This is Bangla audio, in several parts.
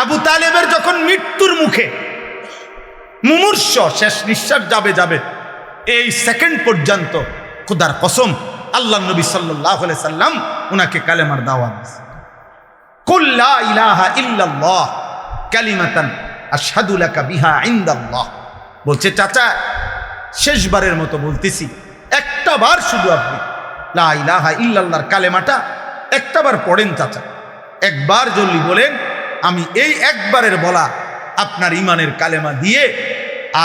আবু তালেবের যখন মৃত্যুর মুখে, মুমূর্ষ, শেষ নিঃশ্বাস যাবে, এই সেকেন্ড পর্যন্ত খোদার কসম আল্লাহ নবী সাল্লাল্লাহু আলাইহি সাল্লাম উনাকে কালেমার দাওয়াত দিয়েছেন। কুল লা ইলাহা ইল্লাল্লাহ কালিমাতান আশহাদু লাকা বিহা ইনদাল্লাহ। বলছে চাচা শেষবারের মতো বলতেছি, একটা বার শুধু আপনি লা ইলাহা ইল্লাল্লাহর কালেমাটা একটা বার পড়েন চাচা, একবার যদি বলেন, আমি এই একবারের বলা আপনার ইমানের কালেমা দিয়ে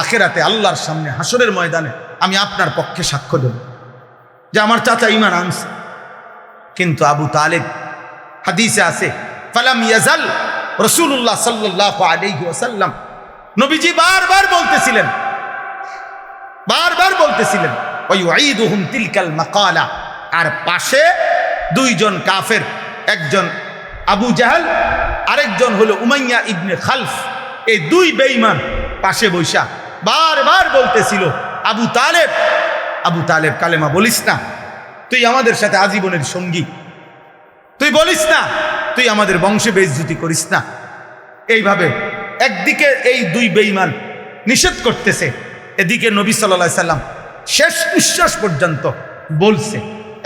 আখিরাতে আল্লাহর সামনে হাসরের ময়দানে আমি আপনার পক্ষে সাক্ষ্য দেব যে আমার চাচা ইমান আনছে। কিন্তু আবু তালেব, হাদিসে আছে, ফালাম ইয়াজাল রাসূলুল্লাহ সাল্লাল্লাহু আলাইহি ওয়াসাল্লাম, নবীজি বারবার বলতেছিলেন ওয়া ইউঈদুহুম তিলকাল মাকালা। আর পাশে দুইজন কাফের, একজন আবু জাহাল, আরেকজন হলো উমাইয়া ইবনে খালফ, এই দুই বেঈমান পাশে বৈশা বারবার বলতেছিল, আবু তালেব কালেমা বলিস না, তুই আমাদের সাথে আজীবনের সঙ্গী, তুই বলিস না, তুই আমাদের বংশে বেইজ্জতি করিস না। এইভাবে একদিকে এই দুই বেঈমান নিষেধ করতেছে, এদিকে নবী সাল্লাল্লাহু আলাইহি সাল্লাম শেষ নিঃশ্বাস পর্যন্ত বলছে।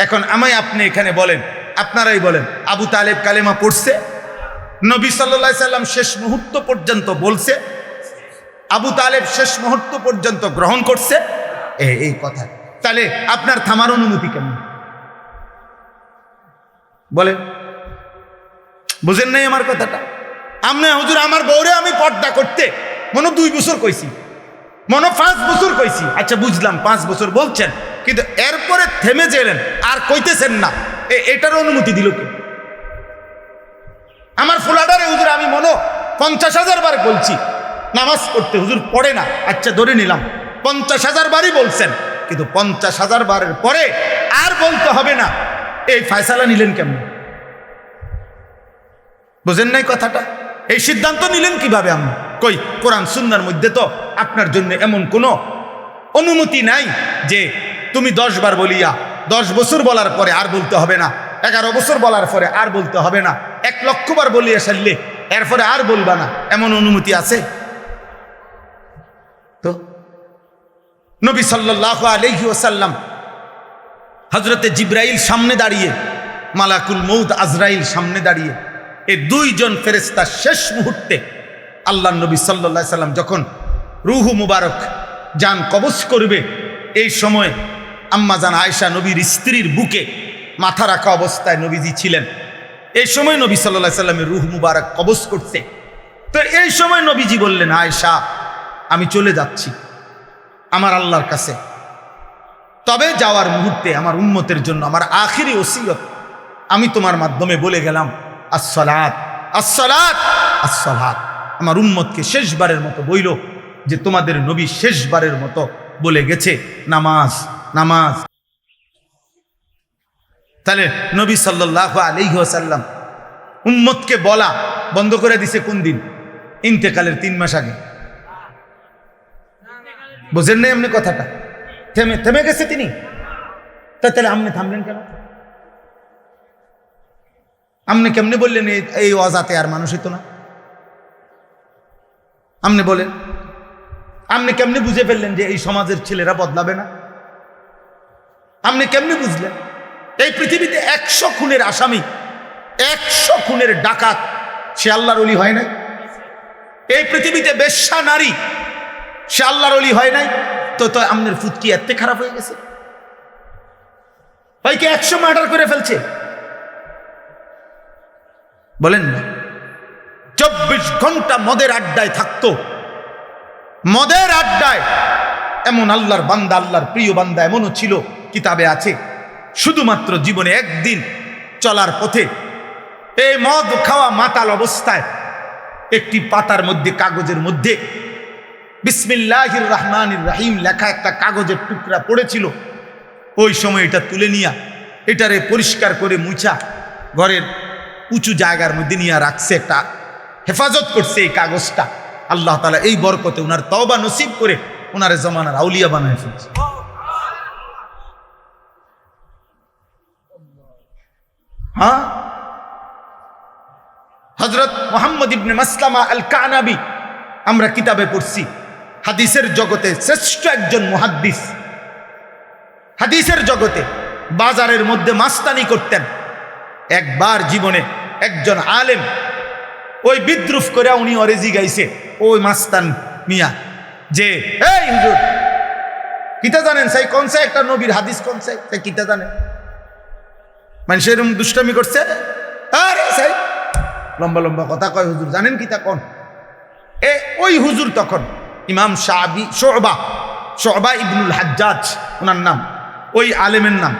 এখন আমায় আপনি এখানে বলেন, আপনারাই বলেন, আবু তালেব কালেমা পড়ছে? নবী সাল্লাল্লাহু আলাইহি সাল্লাম শেষ মুহূর্ত পর্যন্ত বলছে? আবু তালেব শেষ মুহূর্ত পর্যন্ত গ্রহণ করছে? এই কথা। তাহলে আপনার থামার অনুমতি কেমন? বলেন, বুঝেন নাই আমার কথাটা? আমনে হুজুর আমার বউরে আমি পর্দা করতে মনে 2 বছর কইছি, মনে 5 বছর কইছি। আচ্ছা বুঝলাম 5 বছর বলছেন, কিন্তু এরপরে থেমে গেলেন আর কইতেছেন না, এটার অনুমতি দিল কে? আমার ফুলাডারে হুজুর আমি মনে 50,000 বার বলছি নামাজ পড়তে, হুজুর পড়ে না। আচ্ছা ধরে নিলাম 50,000 বারই বলছেন, কিন্তু 50,000 বারের পরে আর বলতে হবে না, এই ফয়সালা নিলেন কেমন? বুঝেন নাই কথাটা? এই সিদ্ধান্ত নিলেন কিভাবে? আমি কই কোরআন সুন্নাহর মধ্যে তো আপনার জন্য এমন কোনো অনুমতি নাই যে তুমি 10 বার বলিয়া 10 বছর বলার পরে আর বলতে হবে না, 11 বছর বলার পরে আর বলতে হবে না, 1 লক্ষ বার বলিয়া সারলে এরপরে আর বলবা না, এমন অনুমতি আছে? তো নবী সাল্লাল্লাহু আলাইহি ওয়াসাল্লাম হযরতে জিবরাইল সামনে দাঁড়িয়ে, মালাকুল মউত আজরাইল সামনে দাঁড়িয়ে, এই দুইজন ফেরেশতা শেষ মুহূর্তে আল্লাহ নবী সাল্লাল্লাহু আলাইহি সাল্লাম যখন রূহ মুবারক জান কবজ করবে, এই সময় আম্মা জান আয়েশা নবীর স্ত্রীর বুকে মাথা রাখা অবস্থায় নবীজি ছিলেন। এই সময় নবী সাল্লাল্লাহু আলাইহি সাল্লামের রূহ মুবারক কবজ করছে। তো এই সময় নবীজি বললেন, আয়েশা আমি চলে যাচ্ছি আমার আল্লাহর কাছে, তবে যাওয়ার মুহূর্তে আমার উম্মতের জন্য আমার আখিরি ওসিয়ত আমি তোমার মাধ্যমে বলে গেলাম, আসসালাত আসসালাত আসসালাত। আমার উম্মতকে শেষবারের মতো বইল যে তোমাদের নবী শেষবারের মতো বলে গেছে, নামাজ নামাজ। তাহলে নবী সাল্লাল্লাহু আলাইহি ওয়াসাল্লাম উম্মতকে বলা বন্ধ করে দিছে কোন দিন? ইন্তেকালের 3 মাস আগে। বুঝেন নাই এমনি কথাটা? থেমে গেছে তিনি। তাহলে আপনি থামলেন কেন? আপনি কেমনে বললেন এই অজাতে আর মানুষ হইতো না? আপনি বলেন, আপনি কেমনে বুঝে ফেললেন যে এই সমাজের ছেলেরা বদলাবে না? আপনি কেমনে বুঝলেন? এই পৃথিবীতে 100 খুনের আসামি, 100 খুনের ডাকাত, সে আল্লাহর ওলি হয় নাই? এই পৃথিবীতে বেশ্যা নারী, সে আল্লাহর ওলি হয় নাই? তো আপনার ফুটকি এত খারাপ হয়ে গেছে? ভাইকে 100 মার্ডার করে ফেলছে, বলেন না? 24 ঘন্টা মদের আড্ডায় থাকতো, মদের আড্ডায়। এমন আল্লাহর বান্দা, আল্লাহর প্রিয় বান্দা এমনও ছিল, কিতাবে আছে, শুধুমাত্র জীবনে একদিন চলার পথে এই মদ খাওয়া মাতাল অবস্থায় একটি পাতার মধ্যে, কাগজের মধ্যে বিসমিল্লাহির রহমানির রহিম লেখা একটা কাগজের টুকরা পড়েছিল। ওই সময় এটা তুলে নিয়া এটারে পরিষ্কার করে মুছা ঘরের উঁচু জায়গার মধ্যে নিয়ে রাখছে, একটা হেফাজত করছে এই কাগজটা। আল্লাহ তাআলা এই বরকতে ওনার তওবা নসিব করে ওনার জমানার আউলিয়া বানায় ফেলছে। হ্যাঁ, হযরত মুহাম্মদ ইবনে মাসলামা আল কানাবি আমরা কিতাবে পড়ছি, হাদিসের জগতে শ্রেষ্ঠ একজন মুহাদ্দিস। হাদিসের জগতে বাজারের মধ্যে মাস্তানি করতেন। একবার জীবনে একজন আলেম ওই বিদ্রুপ করে উনি অরেজি গাইছে ওই মাস্তান মিয়া যে এই হুজুর কিতা জানেন সাই কোন সে একটা নবীর হাদিস কোন সে কিতা জানেন? মানুষের এরকম দুষ্টামি করছে, আরে সাই লম্বা লম্বা কথা কয় হুজুর জানেন কিতা কোন? ওই হুজুর তখন ইমাম শুবা ইবনুল হাজ্জাজ ওনার নাম, ওই আলেমের নাম,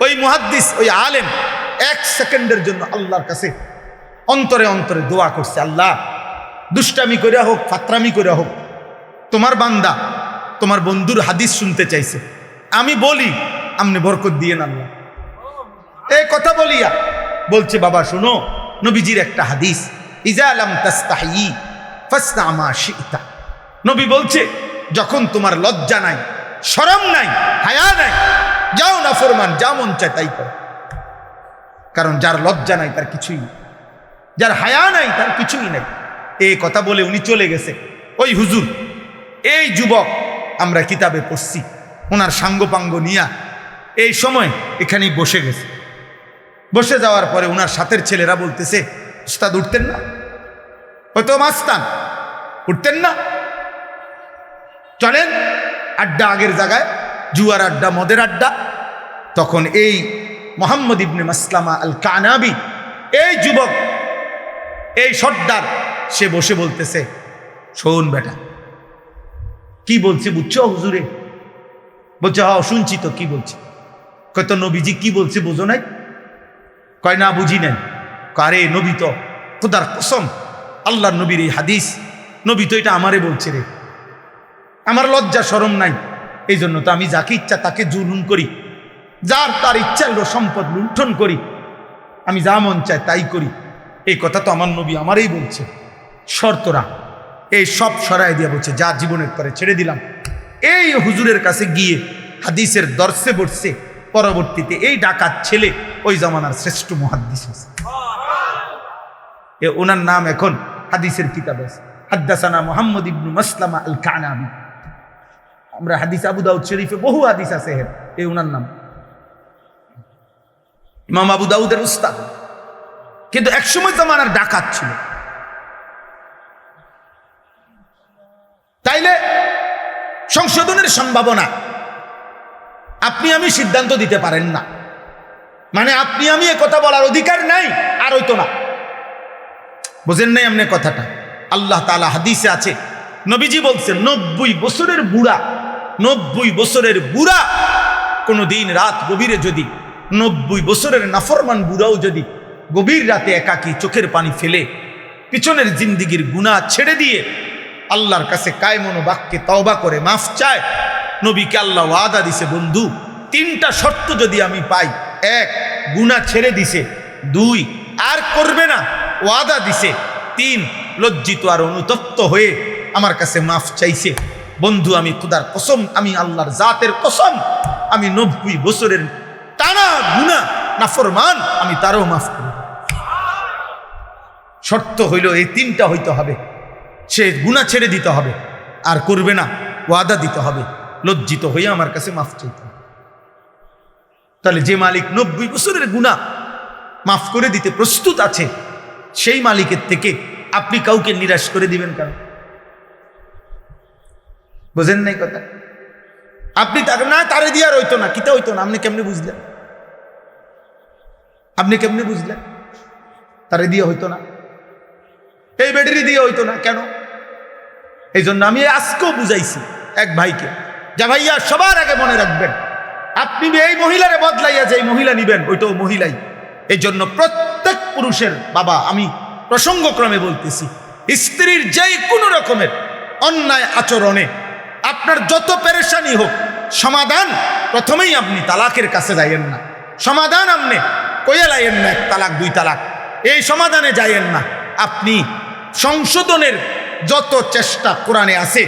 ওই মুহাদ্দিস, ওই আলেম 1 সেকেন্ডের জন্য আল্লাহর কাছে অন্তরে অন্তরে দোয়া করছে, আল্লাহ দুষ্টামি করে হোক ফাত্রামি করে হোক তোমার বান্দা তোমার বন্ধুর হাদিস শুনতে চাইছে, আমি বলি আমনে বরকত দিয়ে আল্লাহ। এই কথা বলিয়া বলছে বাবা শোনো নবীজির একটা হাদিস, ইজা লাম তাস্তাহি ফাসনা মা শিতা। নবী বলছে যখন তোমার লজ্জা নাই, শরম নাই, হায়া নাই, যাও না ফরমান, যা মন চায় তাই করো। কারণ যার লজ্জা নাই তার কিছুই নেই, যার হায়া নাই তার কিছুই নাই। এই কথা বলে উনি চলে গেছে। ওই হুজুর, এই যুবক আমরা কিতাবে পড়ছি, ওনার সাঙ্গপাঙ্গ নিয়া এই সময় এখানেই বসে গেছে। বসে যাওয়ার পরে ওনার সাথের ছেলেরা বলতেছে উস্তাদ উঠতেন না, হয়তো মাস্তান উঠতেন না, চলেন আড্ডা আগের জায়গায়, জুয়ার আড্ডা, মদের আড্ডা। তখন এই মুহাম্মদ ইবনে মাসলামা আল কানাবি, এই যুবক, এই সর্দার, সে বসে বলতেছে শোন বেটা, কি বলছে বুঝছো হুজুরে? বলছে হ্যাঁ শুনছি তো, কি বলছে? কয় তো নবীজি কি বলছে বুঝো নাই? কয় না বুঝি নাই। কারে নবী তো খোদার কসম আল্লাহর নবীর এই হাদিস, নবী তো এটা আমারে বলছে রে, আমার লজ্জা শরম নাই, এই জন্য তো আমি যাকে ইচ্ছা তাকে জুলুম করি, যার তার ইচ্ছা সম্পদ লুণ্ঠন করি, আমি যা মন চায় তাই করি। এই কথা তো আমার নবী আমারই বলছে। শর্তরা এই সব সরাই দিয়া বলছে যা জীবনের পরে ছেড়ে দিলাম। এই হুজুরের কাছে গিয়ে হাদিসের দর্শে বসছে। পরবর্তীতে এই ডাকাত ছেলে ওই জামানার শ্রেষ্ঠ মুহাদ্দিস আছে, ওনার নাম এখন হাদিসের কিতাবে আছে, হাদ্দাসানা মুহাম্মদ ইবনে মাসলামা আল কানাবি। আমরা হাদিস আবু দাউদ শরীফে বহু হাদিস আছে, এই ওনার নাম ইমাম আবু দাউদের উস্তাদ, কিন্তু একসময় জামানার ডাকাত ছিল। তাইলে সংশোধনের সম্ভাবনা আপনি আমি সিদ্ধান্ত দিতে পারেন না, মানে আপনি আমি এ কথা বলার অধিকার নাই, আর হইতো না। বুঝেন নাই আপনি কথাটা? আল্লাহ তাআলা হাদিসে আছে, নবীজি বলছেন 90 বছরের বুড়া, 90 বছরের বুড়া কোনো দিন রাত গভীরে যদি 90 বছরের নাফরমান বুড়াও যদি গভীর রাতে একাকী চোখের পানি ফেলে পিছনের জিন্দিগির গুনাহ ছেড়ে দিয়ে আল্লাহর কাছে কায়মন বাক্যে তওবা করে মাফ চায়, নবীকে আল্লাহ ওয়াদা দিছে বন্ধু 3টা শর্ত যদি আমি পাই, 1 গুনাহ ছেড়ে দিছে, 2 আর করবে না ওয়াদা দিছে, 3 লজ্জিত আর অনুতপ্ত হয়ে আমার কাছে মাফ চাইছে। বন্ধু আমি খোদার কসম, আমি আল্লাহর জাতের কসম, আমি 90 বছরের টানা গুনাহ নাফরমান আমি তারও মাফ করি। শর্ত হইল এই 3টা হইতে হবে, সে গুনাহ ছেড়ে দিতে হবে, আর করবে না, ওয়াদা দিতে হবে, লজ্জিত হয়ে আমার কাছে মাফ চাইতে হবে। তাহলে যে মালিক 90 বছরের গুনাহ মাফ করে দিতে প্রস্তুত আছে, সেই মালিকের থেকে আপনি কাউকে নিরাশ করে দিবেন কেন? বুঝেন নাই কথা? আপনি তাকে না তারে দিয়ে আর হইতো না, কিতা হইতো না, আপনি কেমনে বুঝলেন? আপনি কেমনে বুঝলেন তারে দিয়ে হইতো না? এই ব্যাটারি দিয়ে হইতো না কেন? এই জন্য আমি আজকেও বুঝাইছি এক ভাইকে, যা ভাইয়া সবার আগে মনে রাখবেন, আপনি এই মহিলারে বদলাইয়া যে মহিলা নিবেন ওইটাও মহিলাই। এই জন্য প্রত্যেক পুরুষের বাবা, আমি প্রসঙ্গক্রমে বলতেছি, স্ত্রীর যেই কোনো রকমের অন্যায় আচরণে আপনার যত পেরেশানি হোক, সমাধান প্রথমেই আপনি তালাকের কাছে যাইয়েন না, সমাধান আপনি কইয়া লাইয়েন না 1 তালাক 2 তালাক, এই সমাধানে যাইয়েন না। আপনি সংশোধনের যত চেষ্টা কোরআনে আছে,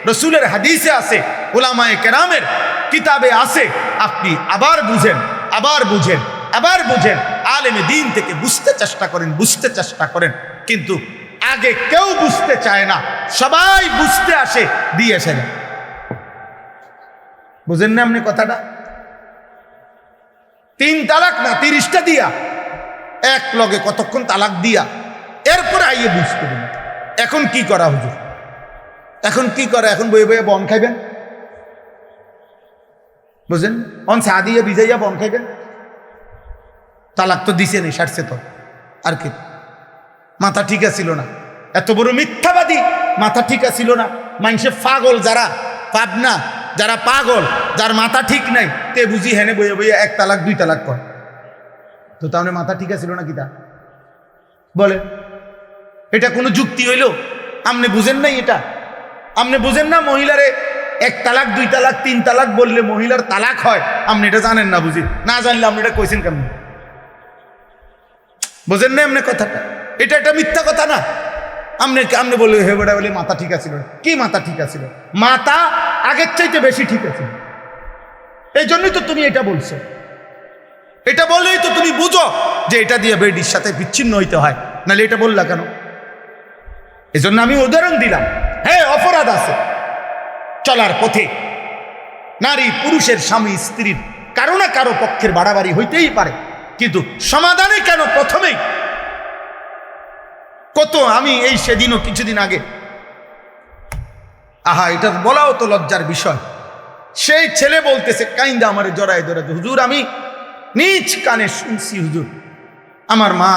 রসুলের হাদিসে আছে, উলামায়ে কেরামের কিতাবে আছে, আপনি আবার বুঝেন, আবার বুঝেন, আবার বুঝেন, আলেমে দ্বীন থেকে বুঝতে চেষ্টা করেন, বুঝতে চেষ্টা করেন, কিন্তু আগে কেউ বুঝতে চায় না, সবাই বুঝতে আসে দিয়ে এসে যায়। বুঝেন না আপনি কথাটা? 3 তালাক না 30টা দিয়া এক লগে কতক্ষণ তালাক দিয়া এরপরে আইয়ে বুঝতে দিন। এখন কি করা হুজুর? এখন কি করা? এখন বয়ে বয়ে বন খাইবেন, বুঝেন? অন চা দিয়ে ভিজাইয়া বন খাইবেন। তালাক তো দিছে নি, সারছে তো, আর কি? মাথা ঠিক ছিল না, এত বড় মিথ্যাবাদী, মাথা ঠিক ছিল না। মানুষে পাগল যারা, পাবনা যারা পাগল, যার মাথা ঠিক নাই, তে বুঝি হেনে বইয়ে বইয়ে 1 তালাক 2 তালাক কর। তো তাহলে মাথা ঠিক ছিল না কি তা বলে? এটা কোনো যুক্তি হইল? আপনি বুঝেন নাই এটা? আপনি বুঝেন না মহিলারে 1 তালাক 2 তালাক 3 তালাক বললে মহিলার তালাক হয়? আপনি এটা জানেন না, বুঝি না জানলে আপনি এটা কইছেন কেমন? বুঝেন না এমনি কথাটা? এটা একটা মিথ্যা কথা না? আপনি বললে হে বেটা বলে মাথা ঠিক আছিল। কি মাথা ঠিক আছিল? মাথা আগের চাইতে বেশি ঠিক আছে। এই জন্যই তো তুমি এটা বলছো। এটা বললেই তো তুমি বুঝো যে এটা দিয়ে বেডির সাথে বিচ্ছিন্ন হইতে হয়, নাহলে এটা বললা কেন? এই জন্য আমি উদাহরণ দিলাম। হ্যাঁ, অপরাধ আছে চলার পথে, নারী পুরুষের, স্বামী স্ত্রীর কারো না কারো পক্ষের বাড়াবাড়ি হইতেই পারে, কিন্তু সমাধানে কেন প্রথমেই? কত আমি এই সেদিনও কিছুদিন আগে, আহা এটা বলাও তো লজ্জার বিষয়, সেই ছেলে বলতেছে কাইন্দা আমার জড়ায় ধরে, হুজুর আমি নিজ কানে শুনছি, হুজুর আমার মা,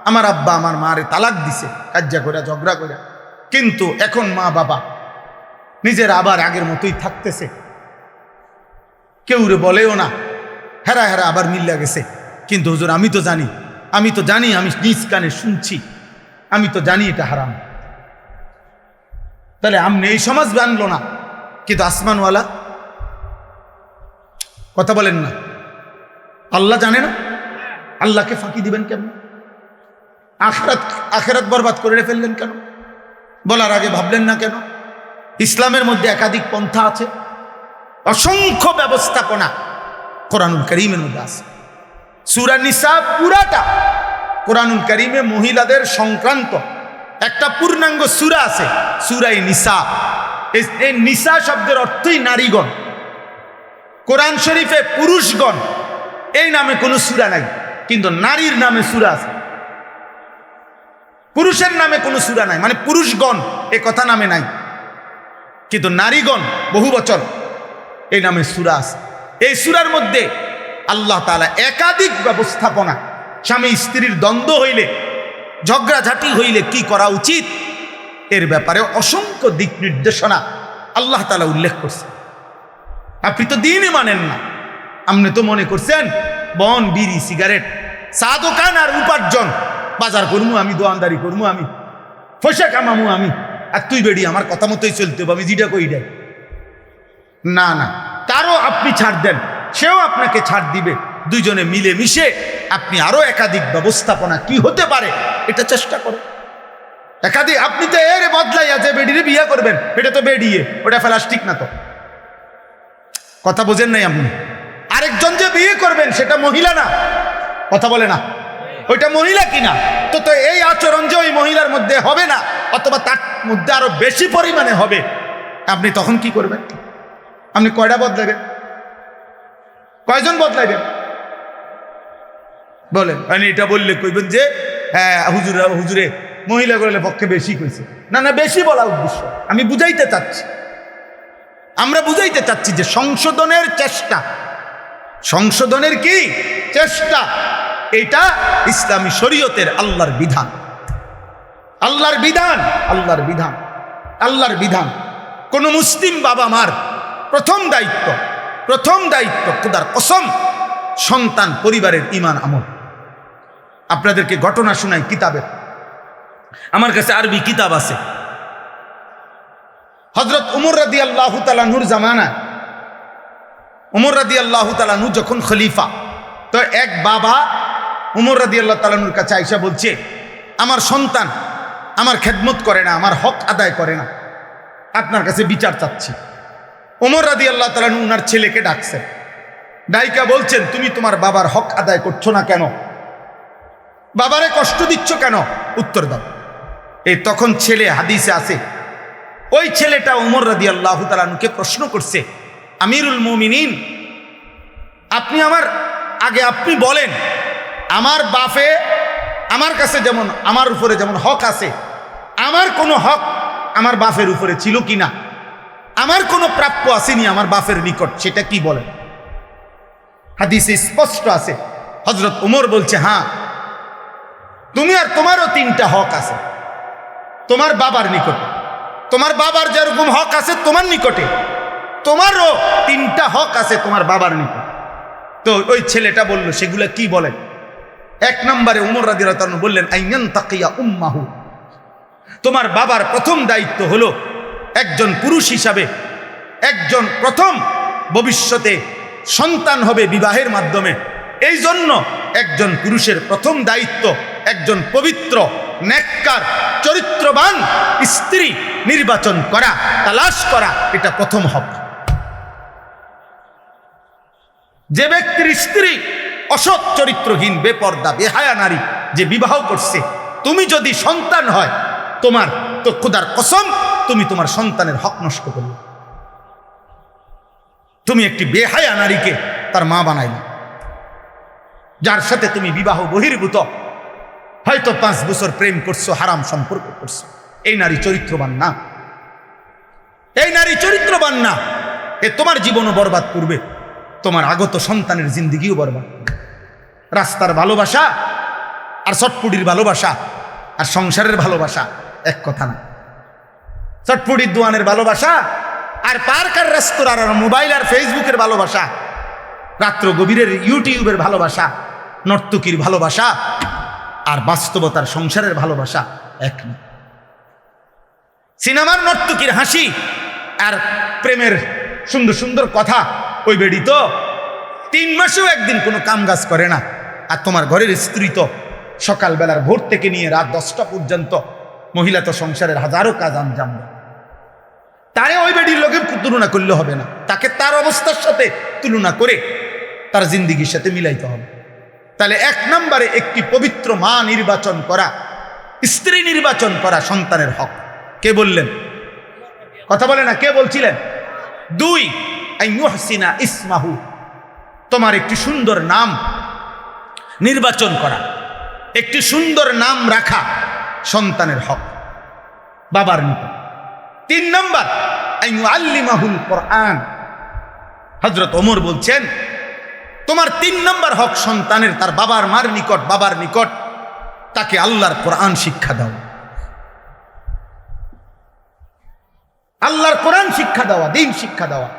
আমার আব্বা আমার মারে তালাক দিছে কাজ্জা করে, ঝগড়া করে, কিন্তু এখন মা বাবা নিজের আবার আগের মতোই থাকতেছে, কেউ রে বলেও না, হেরা হেরা আবার মিল্লা গেছে। কিন্তু হুজুর আমি তো জানি, আমি নিজ কানে শুনছি, আমি তো জানি এটা হারাম। তাহলে আমনে এই সমাজ বানলো না, কিন্তু আসমানওয়ালা কথা বলেন না, আল্লাহ জানে না? আল্লাহকে ফাঁকি দিবেন কেন? আখেরাত বরবাদ করে ফেললেন কেন? বলার আগে ভাবলেন না কেন? ইসলামের মধ্যে একাধিক পন্থা আছে, অসংখ্য ব্যবস্থাপনা কোরআনুল কারীমের মধ্যে আছে। সূরা নিসা পুরাটা কোরআনুল কারীমে মহিলাদের সংক্রান্ত একটা পূর্ণাঙ্গ সূরা আছে, সূরা নিসা। এই নিসা শব্দের অর্থই নারীগণ। কোরআন শরীফে পুরুষগণ এই নামে কোনো সূরা নাই, কিন্তু নারীর নামে সূরা আছে। পুরুষের নামে কোনো সূরা নাই, মানে পুরুষগণ এ কথা নামে নাই, কিন্তু নারীগণ বহু বচন এই নামে সূরা আছে। এই সূরার মধ্যে আল্লাহ তাআলা একাধিক ব্যবস্থাপনা, স্বামী স্ত্রীর দ্বন্দ্ব হইলে, ঝগড়াঝাটি হইলে কি করা উচিত এর ব্যাপারে অসংখ্য দিক নির্দেশনা আল্লাহ তাআলা উল্লেখ করছে। আপনি তো দিনই মানেন না, আপনি তো মনে করছেন বন, বিড়ি, সিগারেট, চা দোকান আর উপার্জন, বাজার করবো আমি, দোয়ানদারি করবো আমি, পয়সা কামামু আমি, আর তুই বেড়ি আমার কথা মতোই চলতে হবে, আমি যেটা কই দেয় না। না, তারও আপনি ছাড় দেন, সেও আপনাকে ছাড় দিবে, দুইজনে মিলে মিশে আপনি আরো একাধিক ব্যবস্থাপনা কি হতে পারে এটা চেষ্টা করেন। একাধিক আপনি তো এর বদলাইয়া যে বেডিরে বিয়ে করবেন, এটা তো বেডিয়ে, ওটা প্লাস্টিক না তো, কথা বোঝেন নাই আপনি? আরেকজন যে বিয়ে করবেন সেটা মহিলা না, কথা বলে না, ওইটা মহিলা কিনা, তো এই আচরণ যে ওই মহিলার মধ্যে হবে না, অথবা তার মধ্যে আরো বেশি পরিমাণে হবে, আপনি তখন কি করবেন? আপনি কয়টা বদলাবেন? কয়জন বদলাইবেন বলেন? মানে এটা বললে কইবেন যে হ্যাঁ হুজুরে মহিলা করলে পক্ষে বেশি কইছে। না না, বেশি বলা উদ্দেশ্য আমি বুঝাইতে চাচ্ছি, আমরা বুঝাইতে চাচ্ছি যে সংশোধনের চেষ্টা, সংশোধনের কি চেষ্টা, এটা ইসলামী শরীয়তের আল্লাহর বিধান, আল্লাহর বিধান, আল্লাহর বিধান, আল্লাহর বিধান। কোন মুসলিম বাবা মার প্রথম দায়িত্ব খোদার কসম, সন্তান পরিবারের ঈমান আমল। আপনাদেরকে ঘটনা শোনাই কিতাবের, আমার কাছে আরবি কিতাব আছে। হযরত উমর রাদিয়াল্লাহু তাআলা নূর জামানা, উমর রাদিয়াল্লাহু তাআলা নূর যখন খলিফা, তো এক বাবা উমর রাদিয়াল্লাহু তাআলা নূর কাছে আয়েশা বলছে, আমার সন্তান আমার খেদমত করে না, আমার হক আদায় করে না, আপনার কাছে বিচার চাচ্ছি। উমর রাদিয়াল্লাহু তাআলা নূর ওনার ছেলেকে ডাকছেন, ডাইকা বলছেন, তুমি তোমার বাবার হক আদায় করছো না কেন? বাবারে কষ্ট দিচ্ছ কেন? উত্তর দাও। এই তখন ছেলে, হাদিসে আছে, ওই ছেলেটা উমর রাদিয়াল্লাহু তাআলা আনহুকে প্রশ্ন করছে, আমিরুল মুমিনিন, আপনি আপনি বলেন, আমার বাপে আমার কাছে যেমন আমার উপরে যেমন হক আছে, আমার কোনো হক আমার বাপের উপরে ছিল কিনা, আমার কোনো প্রাপ্য আসেনি আমার বাপের নিকট, সেটা কি বলেন? হাদিসে স্পষ্ট আছে। হযরত উমর বলছে, হ্যাঁ, তুমি আর তোমারও 3টা হক আছে তোমার বাবার নিকটে। তোমার বাবার যেরকম হক আছে তোমার নিকটে, তোমারও 3টা হক আছে তোমার বাবার নিকট। তো ওই ছেলেটা বলল, সেগুলা কি বলেন? 1 নম্বরে উমর রাদিয়াল্লাহু তাআলা বললেন, আইয়ান তাকিয়া উম্মাহু, তোমার বাবার প্রথম দায়িত্ব হলো একজন পুরুষ হিসাবে, একজন প্রথম ভবিষ্যতে সন্তান হবে বিবাহের মাধ্যমে, এই জন্য একজন পুরুষের প্রথম দায়িত্ব একজন পবিত্র, নেককার, চরিত্রবান স্ত্রী নির্বাচন করা, তালাশ করা, এটা প্রথম হক। যে ব্যক্তির স্ত্রী অসৎ চরিত্রহীন, বেপর্দা, বেহায়া নারী যে বিবাহ করছে, তুমি যদি সন্তান হয় তোমার, তো খোদার কসম তুমি তোমার সন্তানের হক নষ্ট করলে। তুমি একটি বেহায়া নারীকে তার মা বানাইলে, যার সাথে তুমি বিবাহ বহির্ভূত হয়তো 5 বছর প্রেম করছো, হারাম সম্পর্ক করছো, এই নারী চরিত্রবান না, এই নারী চরিত্রবান না। এ তোমার জীবনও বরবাদ করবে, তোমার আগত সন্তানের জিন্দিগিও বরবাদ। রাস্তার ভালোবাসা আর চটপুটির ভালোবাসা আর সংসারের ভালোবাসা এক কথা না। চটপুটির দোয়ানের ভালোবাসা আর পার্ক আর রেস্তোরাঁ আর মোবাইল আর ফেসবুকের ভালোবাসা, রাত্র গভীরের ইউটিউবের ভালোবাসা, নর্তকীর ভালোবাসা আর বাস্তবতার সংসারের ভালোবাসা এক না। সিনেমার নর্তকীর হাসি আর প্রেমের সুন্দর সুন্দর কথা, ওই বেড়ি তো 3 মাসেও একদিন কোনো কাম কাজ করে না। আর তোমার ঘরের স্ত্রী তো সকালবেলার ভোর থেকে নিয়ে রাত 10টা পর্যন্ত, মহিলা তো সংসারের হাজারো কাজ আঞ্জাম দেয়। তারে ওই বেডির লোকের তুলনা করলে হবে না, তাকে তার অবস্থার সাথে তুলনা করে তার জিন্দিগির সাথে মিলাইতে হবে। তাহলে 1 নম্বরে একটি পবিত্র মা নির্বাচন করা, স্ত্রী নির্বাচন করা সন্তানের হক। কে বললেন? কথা বলে না, কে বলছিলেন? 2, আইয়ুহসিনা ইসমাহু, তোমার একটি সুন্দর নাম নির্বাচন করা, একটি সুন্দর নাম রাখা সন্তানের হক, বাবার নিকট। 3 নম্বর, আইয়ুআল্লিমাহুল কোরআন। হযরত ওমর বলছেন, তোমার 3 নম্বর হক সন্তানের তার বাবার মার নিকট, বাবার নিকট তাকে আল্লাহর কোরআন শিক্ষা দাও, আল্লাহর কোরআন শিক্ষা দেওয়া, দিন শিক্ষা দেওয়া।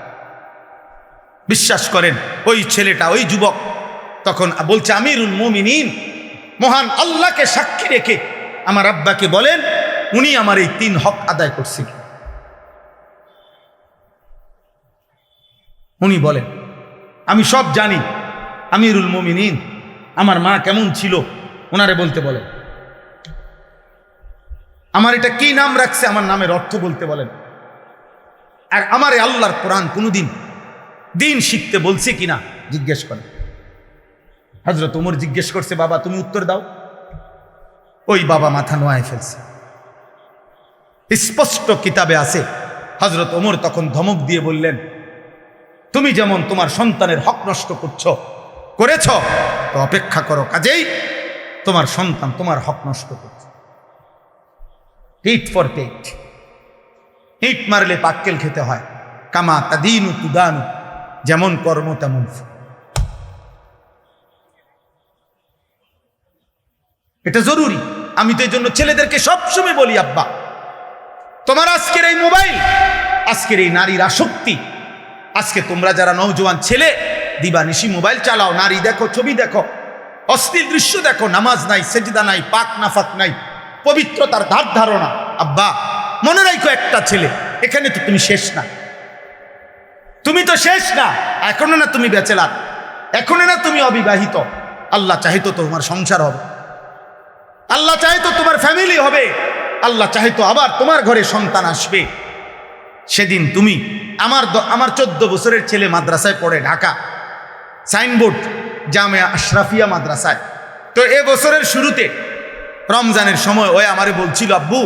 বিশ্বাস করেন ওই ছেলেটা, ওই যুবক তখন বলছে, আমিরুল মুমিনিন, মহান আল্লাহকে সাক্ষী রেখে আমার আব্বাকে বলেন উনি আমার এই 3 হক আদায় করছে। উনি বলেন, আমি সব জানি আমিরুল মুমিনিন, আমার মা কেমন ছিল ওনারে বলতে বলেন, আমার এটা কি নাম রাখছে আমার নামের অর্থ বলতে বলেন, আর আমারে আল্লাহর কোরআন কোনোদিন দিন শিখতে বলছে কিনা জিজ্ঞেস করেন। হযরত ওমর জিজ্ঞেস করছে, বাবা তুমি উত্তর দাও। ওই বাবা মাথা নোয়ায় ফেলছে। স্পষ্ট কিতাবে আছে, হযরত ওমর তখন ধমক দিয়ে বললেন, তুমি যেমন তোমার সন্তানের হক নষ্ট করেছ, তো অপেক্ষা করো, কাজেই তোমার সন্তান তোমার হক নষ্ট করছে। টিট ফর টেট, ইট মারলে পাক্কেল খেতে হয়। কামা তাদিনু তুদানু, যেমন কর্ম তেমন ফল। এটা জরুরি। আমি তো এই জন্য ছেলেদেরকে সবসময় বলি, আব্বা তোমার আজকের এই মোবাইল, আজকের এই নারীর আসক্তি, আজকে তোমরা যারা নওজোয়ান ছেলে দিবানিশি মোবাইল চালাও, নারী দেখো, ছবি দেখো, অশ্লীল দৃশ্য দেখো, নামাজ নাই, সেজদা নাই, পাক নাফাক নাই, পবিত্রতার ধার ধারণা। আব্বা মনে রাখো, একটা ছেলে, এখানে তো তুমি শেষ না, তুমি তো শেষ না, এখনো না তুমি ব্যাচেলার, এখনো না তুমি অবিবাহিত। আল্লাহ চাহিত তো তোমার সংসার হবে, আল্লাহ চাহিত তোমার ফ্যামিলি হবে, আল্লাহ চাহিত আবার তোমার ঘরে সন্তান আসবে। সেদিন তুমি আমার 14 বছরের ছেলে মাদ্রাসায় পড়ে, ঢাকা, সাইনবোর্ড জামিয়া আশরাফিয়া মাদ্রাসায়, তো এ বছরের শুরুতে রমজানের সময় ওই আমারে বলছিল, আব্বু